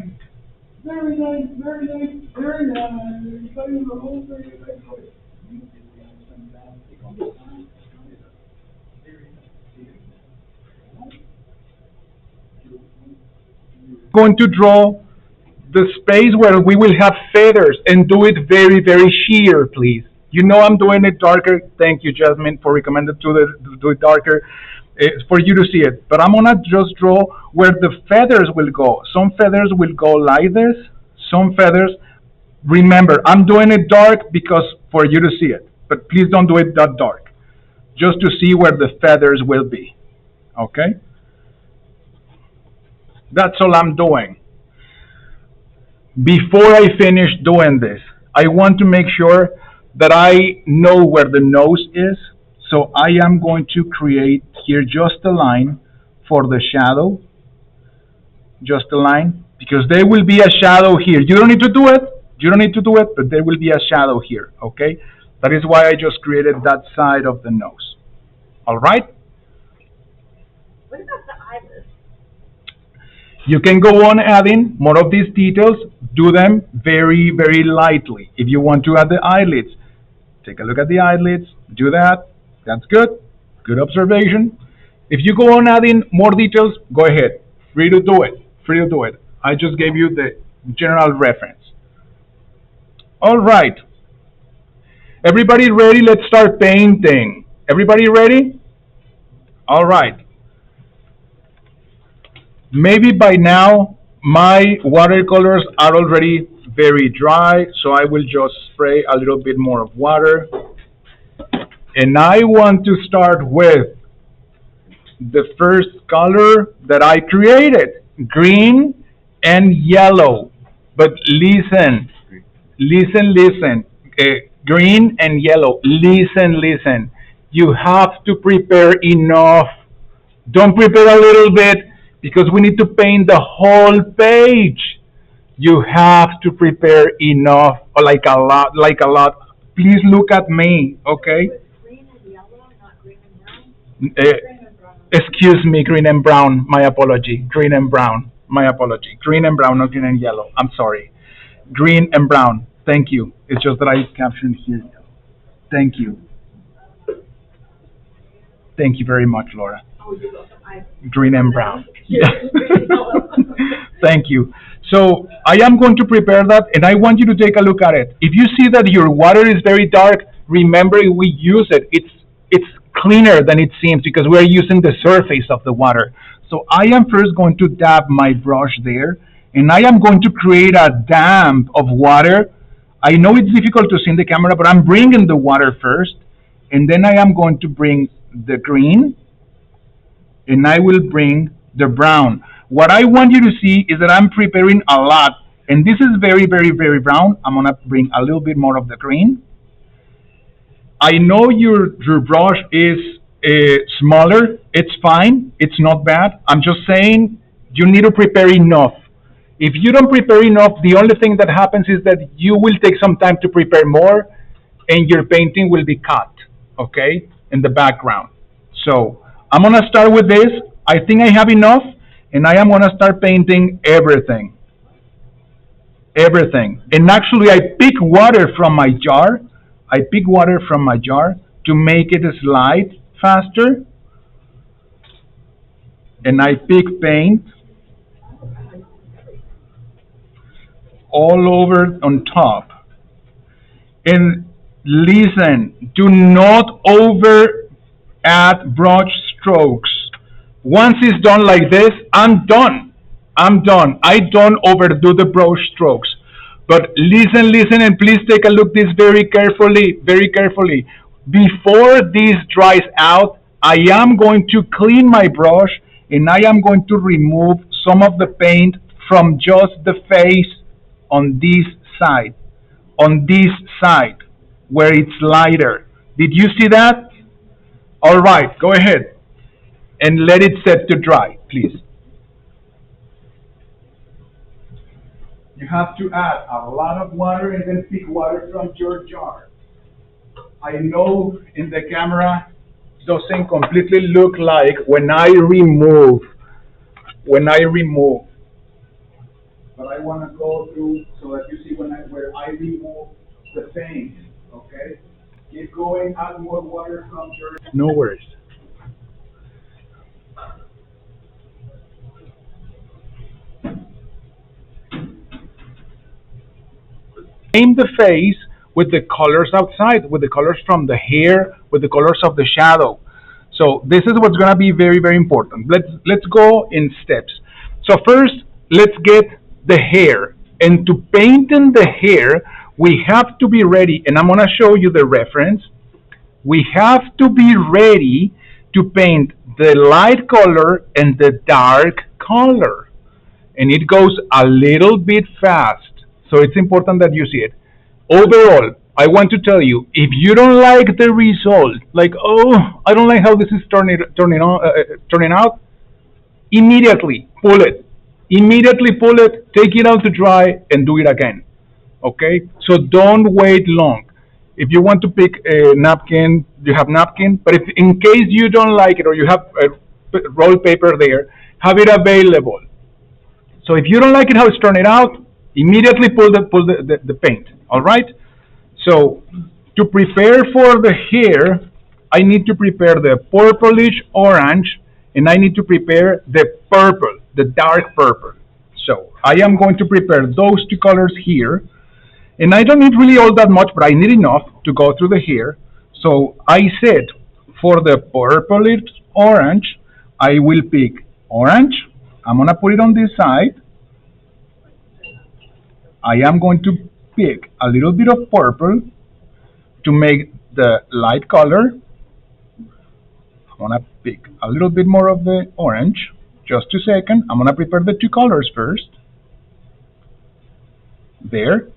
Very nice, very nice, very nice. I am the whole thing. Going to draw the space where we will have feathers and do it very, very sheer, please. You know I'm doing it darker. Thank you, Jasmine, for recommending to do it darker for you to see it. But I'm gonna just draw where the feathers will go. Some feathers will go like this. Some feathers. Remember, I'm doing it dark because for you to see it. But please don't do it that dark. Just to see where the feathers will be. Okay? That's all I'm doing. Before I finish doing this, I want to make sure that I know where the nose is. So I am going to create here just a line for the shadow. Just a line. Because there will be a shadow here. You don't need to do it. You don't need to do it, but there will be a shadow here. Okay? That is why I just created that side of the nose. All right? What about the eyelids? You can go on adding more of these details. Do them very, very lightly. If you want to add the eyelids, take a look at the eyelids. Do that. That's good. Good observation. If you go on adding more details, go ahead. Free to do it. Free to do it. I just gave you the general reference. All right. Everybody ready? Let's start painting. Everybody ready? All right. Maybe by now my watercolors are already very dry, so I will just spray a little bit more of water. And I want to start with the first color that I created, green and yellow. But listen, listen, listen. Green and yellow. Listen, listen. You have to prepare enough. Don't prepare a little bit because we need to paint the whole page. You have to prepare enough, or like a lot, like a lot. Please look at me, okay? Green and yellow, not green and brown? Excuse me, green and brown. My apology. Green and brown. My apology. Green and brown, not green and yellow. I'm sorry. Green and brown. Thank you. It's just that I captioned here. Thank you. Thank you very much, Laura. Oh, you're welcome. Green and brown. Yeah. Thank you. So I am going to prepare that, and I want you to take a look at it. If you see that your water is very dark, remember we use it. It's cleaner than it seems because we're using the surface of the water. So I am first going to dab my brush there, and I am going to create a dam of water. I know it's difficult to see in the camera, but I'm bringing the water first, and then I am going to bring the green, and I will bring the brown. What I want you to see is that I'm preparing a lot, and this is very, very, very brown. I'm gonna bring a little bit more of the green. I know your brush is smaller. It's fine. It's not bad. I'm just saying you need to prepare enough. If you don't prepare enough, the only thing that happens is that you will take some time to prepare more, and your painting will be cut, okay, in the background. So I'm gonna start with this. I think I have enough, and I am gonna start painting everything. Everything. And actually I pick water from my jar. I pick water from my jar to make it slide faster. And I pick paint all over on top. And listen, do not over add brush strokes. Once it's done like this, I'm done. I'm done. I don't overdo the brush strokes. But listen, listen, and please take a look this very carefully, very carefully. Before this dries out, I am going to clean my brush, and I am going to remove some of the paint from just the face on this side, where it's lighter. Did you see that? All right, go ahead and let it set to dry, please. You have to add a lot of water and then pick water from your jar. I know in the camera doesn't completely look like when I remove. But I want to go through so that you see where I remove the paint. Okay. Keep going. Add more water from your. No worries. Aim the face with the colors outside, with the colors from the hair, with the colors of the shadow. So this is what's gonna be very, very important. Let's go in steps. So first, let's get the hair. And to paint in the hair, we have to be ready, and I'm gonna show you the reference. We have to be ready to paint the light color and the dark color, and it goes a little bit fast. So it's important that you see it. Overall, I want to tell you, if you don't like the result, like, oh, I don't like how this is turning out, immediately pull it. Immediately pull it, take it out to dry, and do it again. Okay? So don't wait long. If you want to pick a napkin, you have napkin. But if in case you don't like it or you have roll paper there, have it available. So if you don't like it how it's turning out, immediately pull the paint. All right. So to prepare for the hair, I need to prepare the purplish orange, and I need to prepare the purple, the dark purple. So I am going to prepare those two colors here, and I don't need really all that much, but I need enough to go through the hair. So I said for the purplish orange, I will pick orange. I'm gonna put it on this side. I am going to pick a little bit of purple to make the light color. I'm gonna pick a little bit more of the orange. Just a second. I'm gonna prepare the two colors first. There.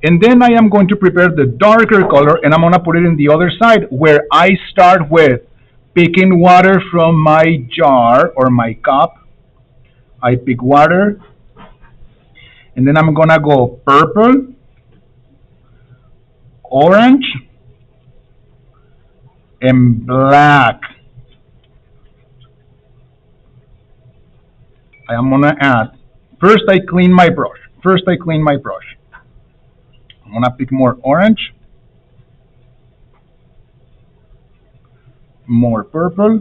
And then I am going to prepare the darker color, and I'm gonna put it in the other side where I start with picking water from my jar or my cup. I pick water, and then I'm gonna go purple, orange, and black. I am gonna add. First, I clean my brush. I'm gonna pick more orange, more purple.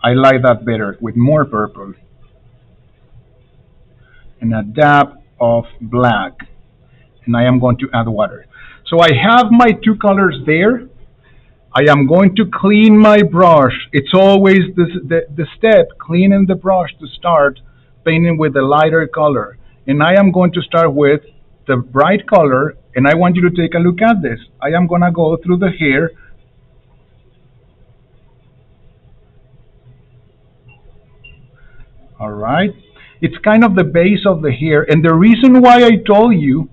I like that better with more purple, and a dab of black. And I am going to add water. So I have my two colors there. I am going to clean my brush. It's always the step, cleaning the brush to start painting with the lighter color. And I am going to start with the bright color, and I want you to take a look at this. I am going to go through the hair. All right. It's kind of the base of the hair. And the reason why I told you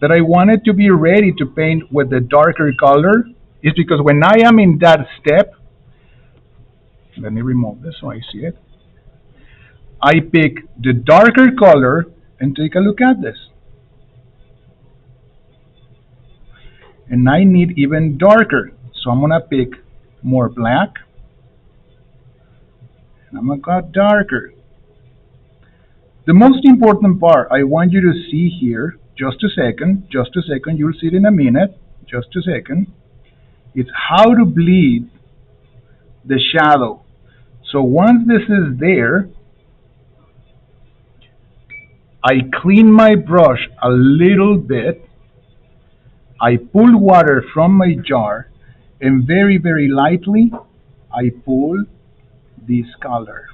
that I wanted to be ready to paint with the darker color is because when I am in that step, let me remove this so I see it. I pick the darker color and take a look at this. And I need even darker. So I'm gonna pick more black. And I'm gonna go darker. The most important part I want you to see here, just a second, you'll see it in a minute, just a second. It's how to bleed the shadow. So once this is there, I clean my brush a little bit, I pull water from my jar, and very, very lightly, I pull this color.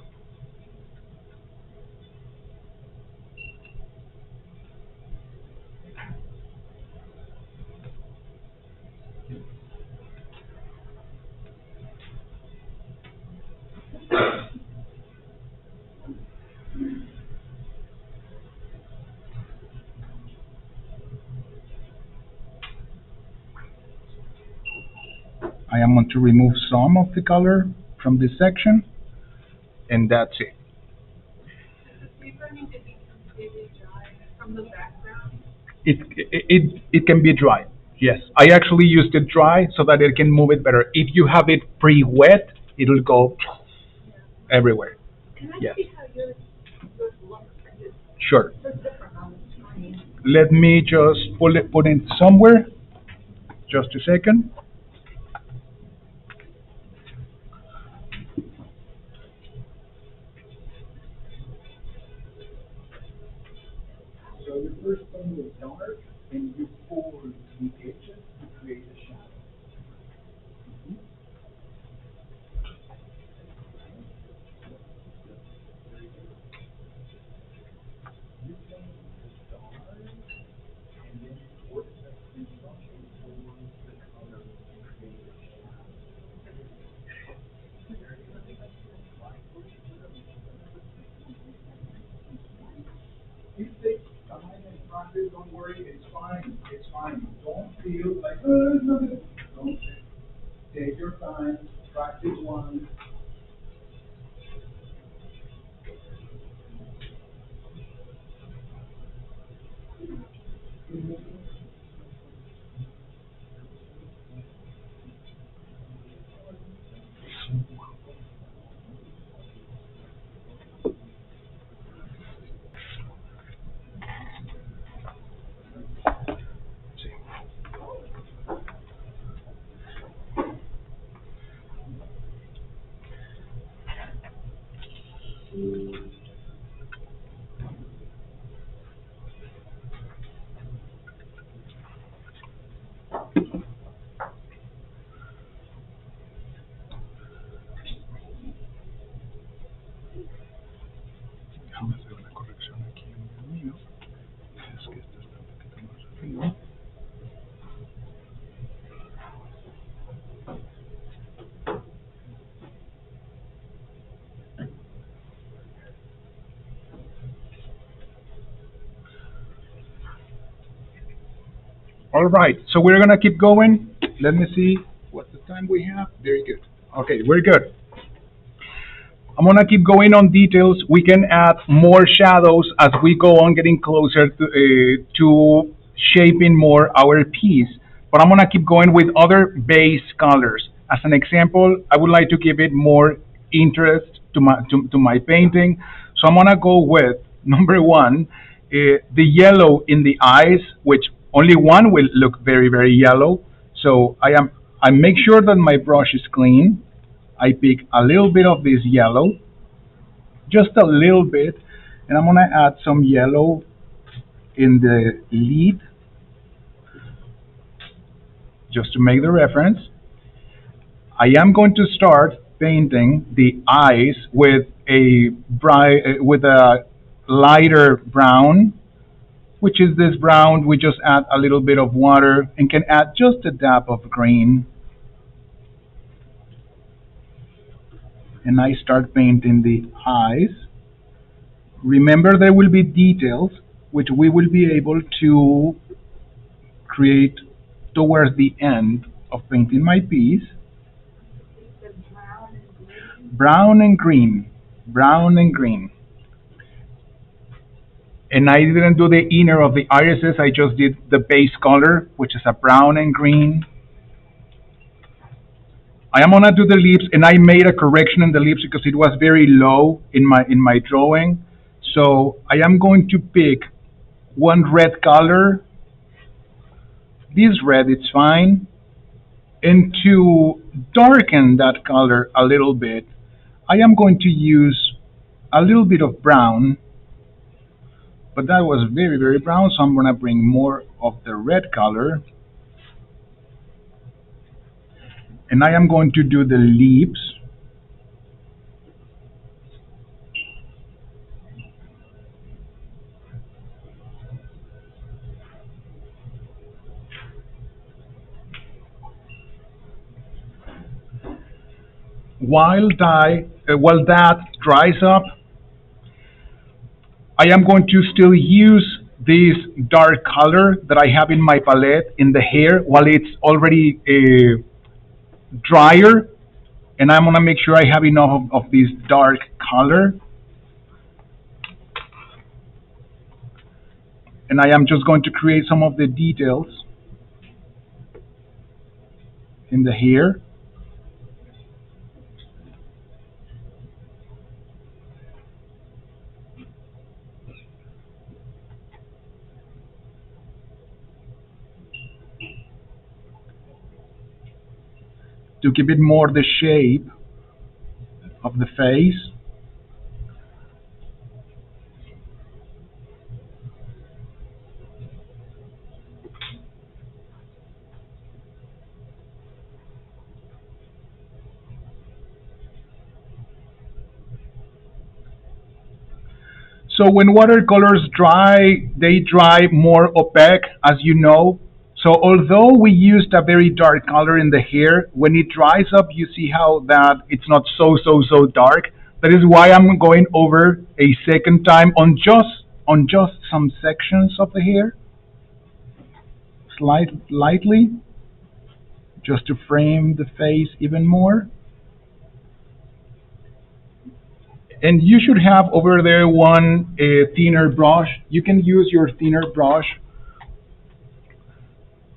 I am going to remove some of the color from this section, and that's it. Does the paper need to be completely dry from the background? It can be dry. Yes, I actually used it dry so that it can move it better. If you have it pre-wet, it'll go everywhere. Can I Yes, see how yours looks? It sure. looks different on the screen. Let me just put it somewhere. Just a second. So the first thing is dark, and you pull the edges to create a shadow. This thing is dark, and then towards the construction towards the color to create a shadow. It takes time and practice, don't worry, it's fine, it's fine. Don't feel like, it's not good. Don't take your time, practice one. Déjame hacer una corrección aquí en el mío. Es que esto está un poquito más frío. All right, so we're gonna keep going. Let me see what the time we have. Very good. Okay, we're good. I'm gonna keep going on details. We can add more shadows as we go on getting closer to shaping more our piece. But I'm gonna keep going with other base colors. As an example, I would like to give it more interest to my painting. So I'm gonna go with number one, the yellow in the eyes, which only one will look very, very yellow. So I make sure that my brush is clean. I pick a little bit of this yellow, just a little bit, and I'm gonna add some yellow in the lid, just to make the reference. I am going to start painting the eyes with with a lighter brown, which is this brown. We just add a little bit of water and can add just a dab of green, and I start painting the eyes. Remember, there will be details which we will be able to create towards the end of painting my piece. The brown and green. Brown and green, brown and green. And I didn't do the inner of the irises, I just did the base color, which is a brown and green. I am gonna do the lips, and I made a correction in the lips because it was very low in my drawing. So I am going to pick one red color. This red, it's fine. And to darken that color a little bit, I am going to use a little bit of brown, but that was very, very brown, so I'm gonna bring more of the red color. And I am going to do the lips. While that dries up, I am going to still use this dark color that I have in my palette in the hair while it's already drier, and I'm gonna make sure I have enough of this dark color. And I am just going to create some of the details. in the hair. To give it more the shape of the face. So when watercolors dry, they dry more opaque, as you know. So although we used a very dark color in the hair, when it dries up, you see how that it's not so dark. That is why I'm going over a second time on just some sections of the hair, lightly, just to frame the face even more. And you should have over there one thinner brush. You can use your thinner brush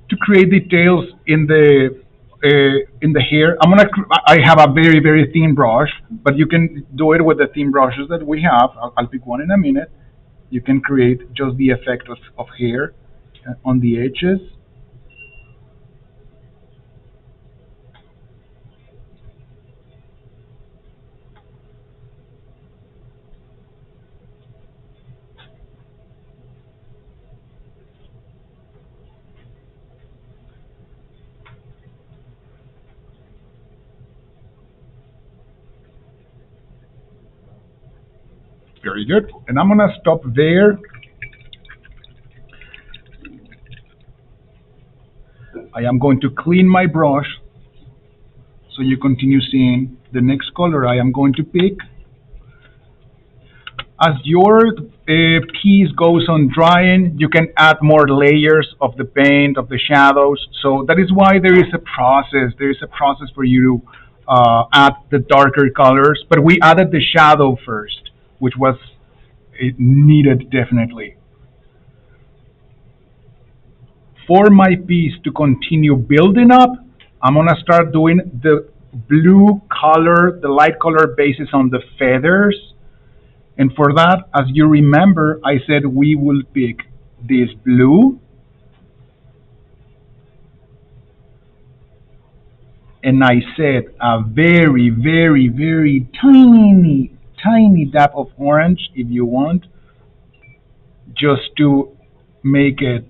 to create details in the hair. I have a very thin brush, but you can do it with the thin brushes that we have. I'll pick one in a minute. You can create just the effect of hair on the edges. Very good. And I'm gonna stop there. I am going to clean my brush so you continue seeing the next color I am going to pick. As your piece goes on drying, you can add more layers of the paint, of the shadows. So that is why there is a process. There is a process for you to add the darker colors. But we added the shadow first, which was needed definitely. For my piece to continue building up, I'm gonna start doing the blue color, the light color basis on the feathers. And for that, as you remember, I said we will pick this blue, and I said a very tiny dab of orange if you want, just to make it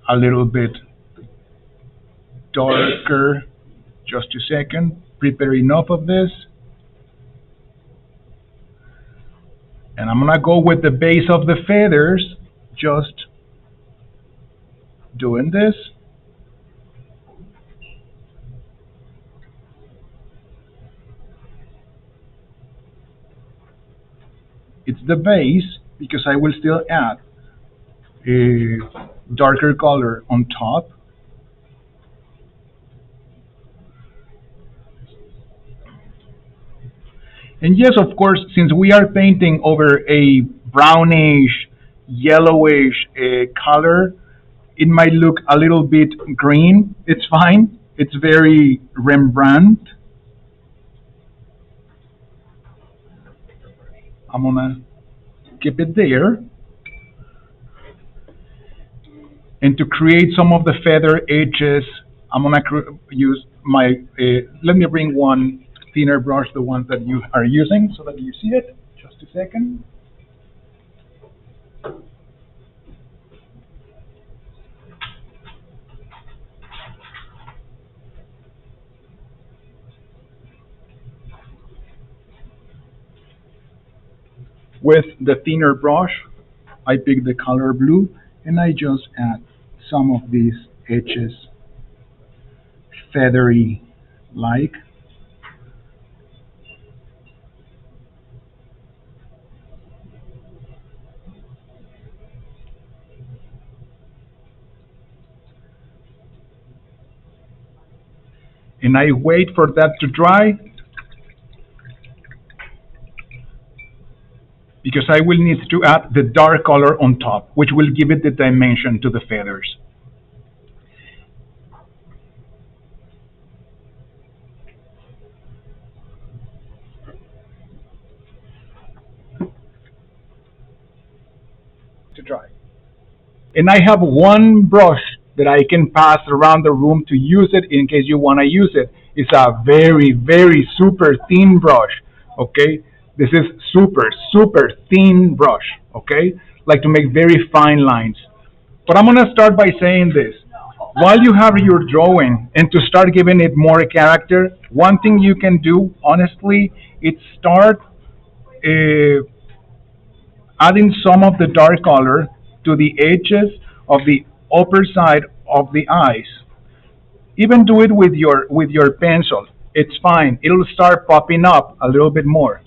a little bit darker. Just a second, prepare enough of this. And I'm gonna go with the base of the feathers, just doing this. It's the base because I will still add a darker color on top. And yes, of course, since we are painting over a brownish, yellowish color, it might look a little bit green. It's fine. It's very Rembrandt. I'm gonna keep it there. And to create some of the feather edges, I'm gonna use my, let me bring one thinner brush, the one that you are using, so that you see it. Just a second. With the thinner brush, I pick the color blue, and I just add some of these edges, feathery like. And I wait for that to dry because I will need to add the dark color on top, which will give it the dimension to the feathers. And I have one brush that I can pass around the room to use it in case you want to use it. It's a very, very super thin brush, okay? This is super thin brush, okay? Like to make very fine lines. But I'm gonna start by saying this. While you have your drawing and to start giving it more character, one thing you can do, honestly, is start uh, adding some of the dark color to the edges of the upper side of the eyes. Even do it with your pencil. It's fine. It'll start popping up a little bit more.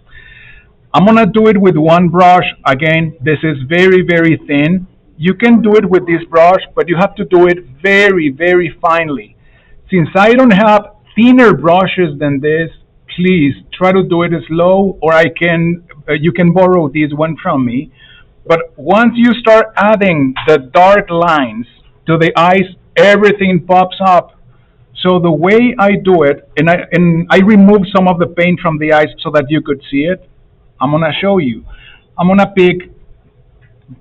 I'm gonna do it with one brush. Again, this is very thin. You can do it with this brush, but you have to do it very finely. Since I don't have thinner brushes than this, please try to do it slow, or you can borrow this one from me. But once you start adding the dark lines to the eyes, everything pops up. So the way I do it, and I remove some of the paint from the eyes so that you could see it. I'm gonna show you. I'm gonna pick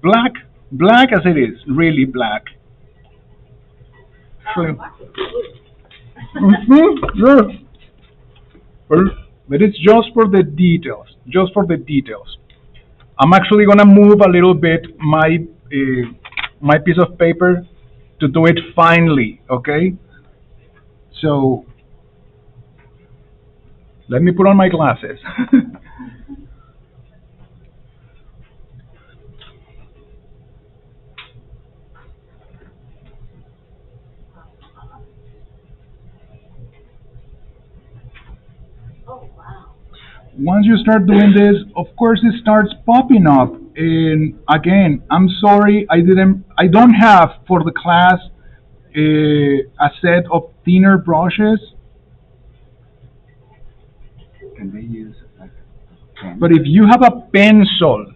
black, black as it is, really black. So, yeah. But it's just for the details, just for the details. I'm actually gonna move a little bit my piece of paper to do it finely, okay? So let me put on my glasses. Oh, wow. Once you start doing this, of course it starts popping up. And again, I'm sorry, I don't have for the class a set of thinner brushes. Can they use like pen? But if you have a pencil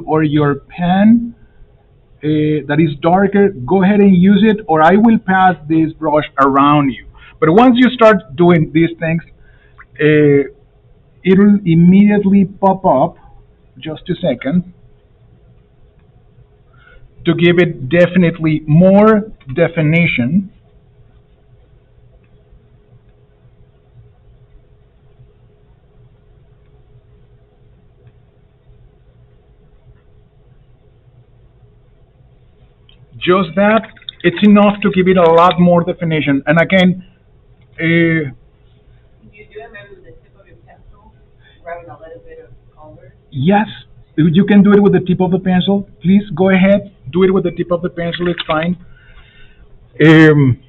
or your pen that is darker, go ahead and use it, or I will pass this brush around you. But once you start doing these things, uh, it'll immediately pop up. Just a second to give it definitely more definition. Just that, it's enough to give it a lot more definition. And again, uh, You do it maybe with the tip of your pencil, rubbing a little bit of color. yes, you can do it with the tip of the pencil. Please go ahead, do it with the tip of the pencil. It's fine. Um,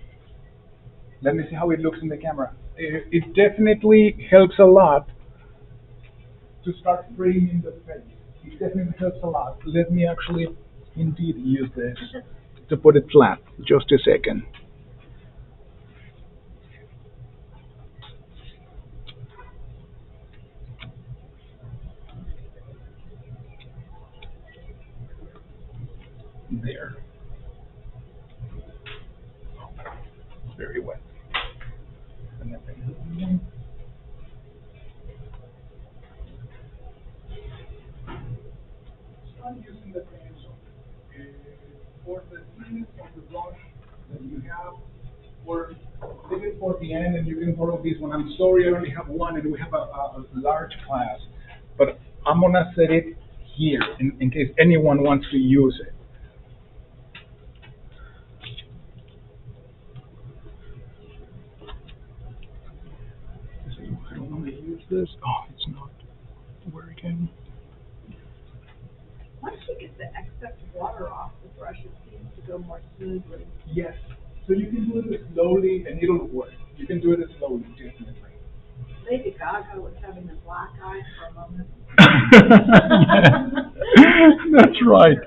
let me see how it looks in the camera. It definitely helps a lot to start framing the face. It definitely helps a lot. Let me actually indeed use this to put it flat. Just a second. There. Very well. Start using the pencil for the thickness of the brush that you have, or leave it for the end and you can borrow this one. I'm sorry I only have one and we have a large class, but I'm gonna set it here in case anyone wants to use it. I don't want to use this. Oh, it's not working. Once you get the excess water off the brush, it seems to go more smoothly. Yes. So you can do it slowly and it'll work. You can do it slowly, definitely. Lady Gaga was having the black eye for a moment. That's right.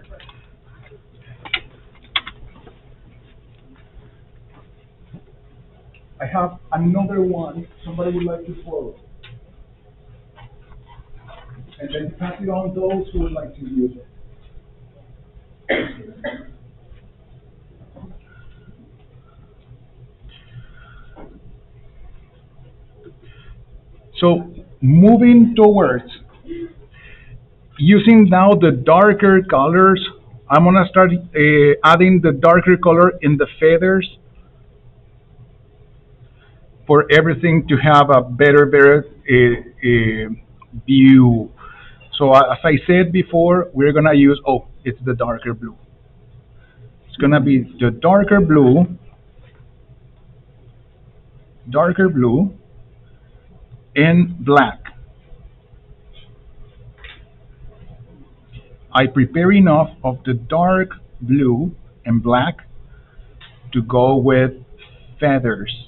I have another one somebody would like to borrow. And then pass it on those who would like to use it. So moving towards using now the darker colors, I'm gonna start adding the darker color in the feathers for everything to have a better view. So as I said before, we're gonna use, oh, it's the darker blue. It's gonna be the darker blue and black. I prepare enough of the dark blue and black to go with feathers.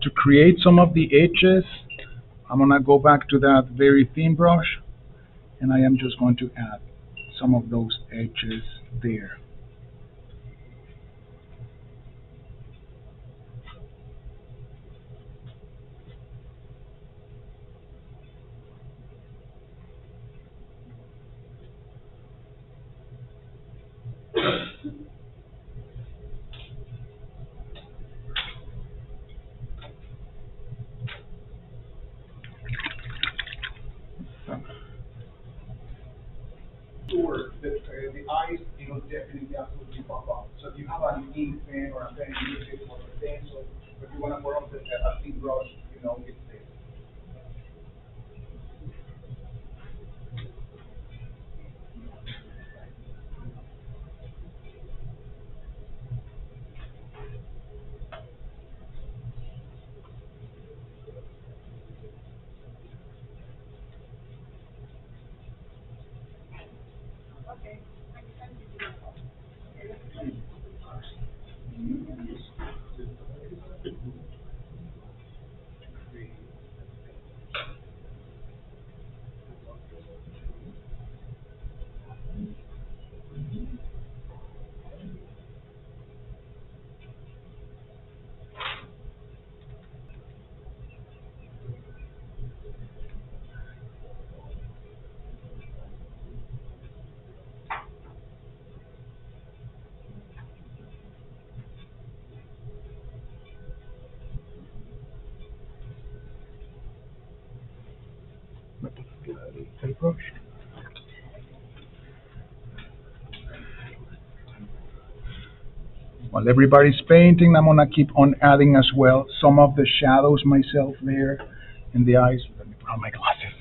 To create some of the edges, I'm gonna go back to that very thin brush and I am just going to add some of those edges there. Sure, the eyes, definitely absolutely pop up. So if you have an ink pen or a pen, use it for the pencil. If you want to work with a thin brush, it's there. Brush. While everybody's painting, I'm gonna keep on adding as well some of the shadows myself there in the eyes. Let me put on my glasses.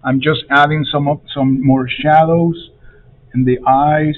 I'm just adding some more shadows in the eyes.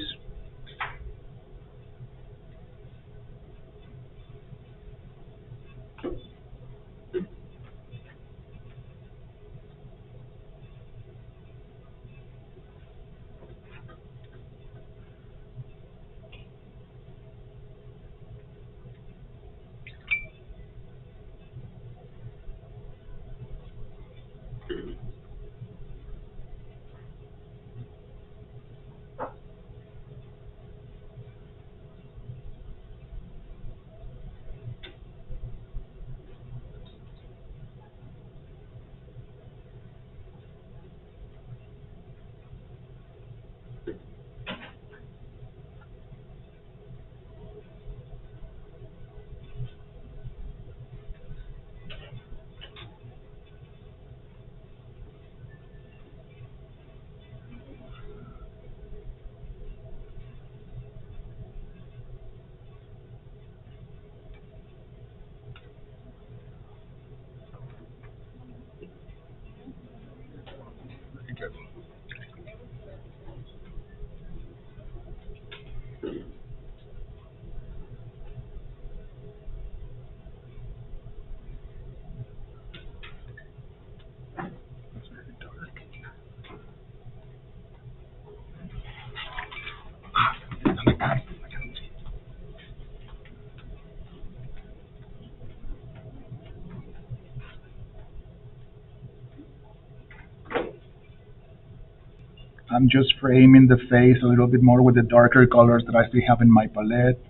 I'm just framing the face a little bit more with the darker colors that I still have in my palette.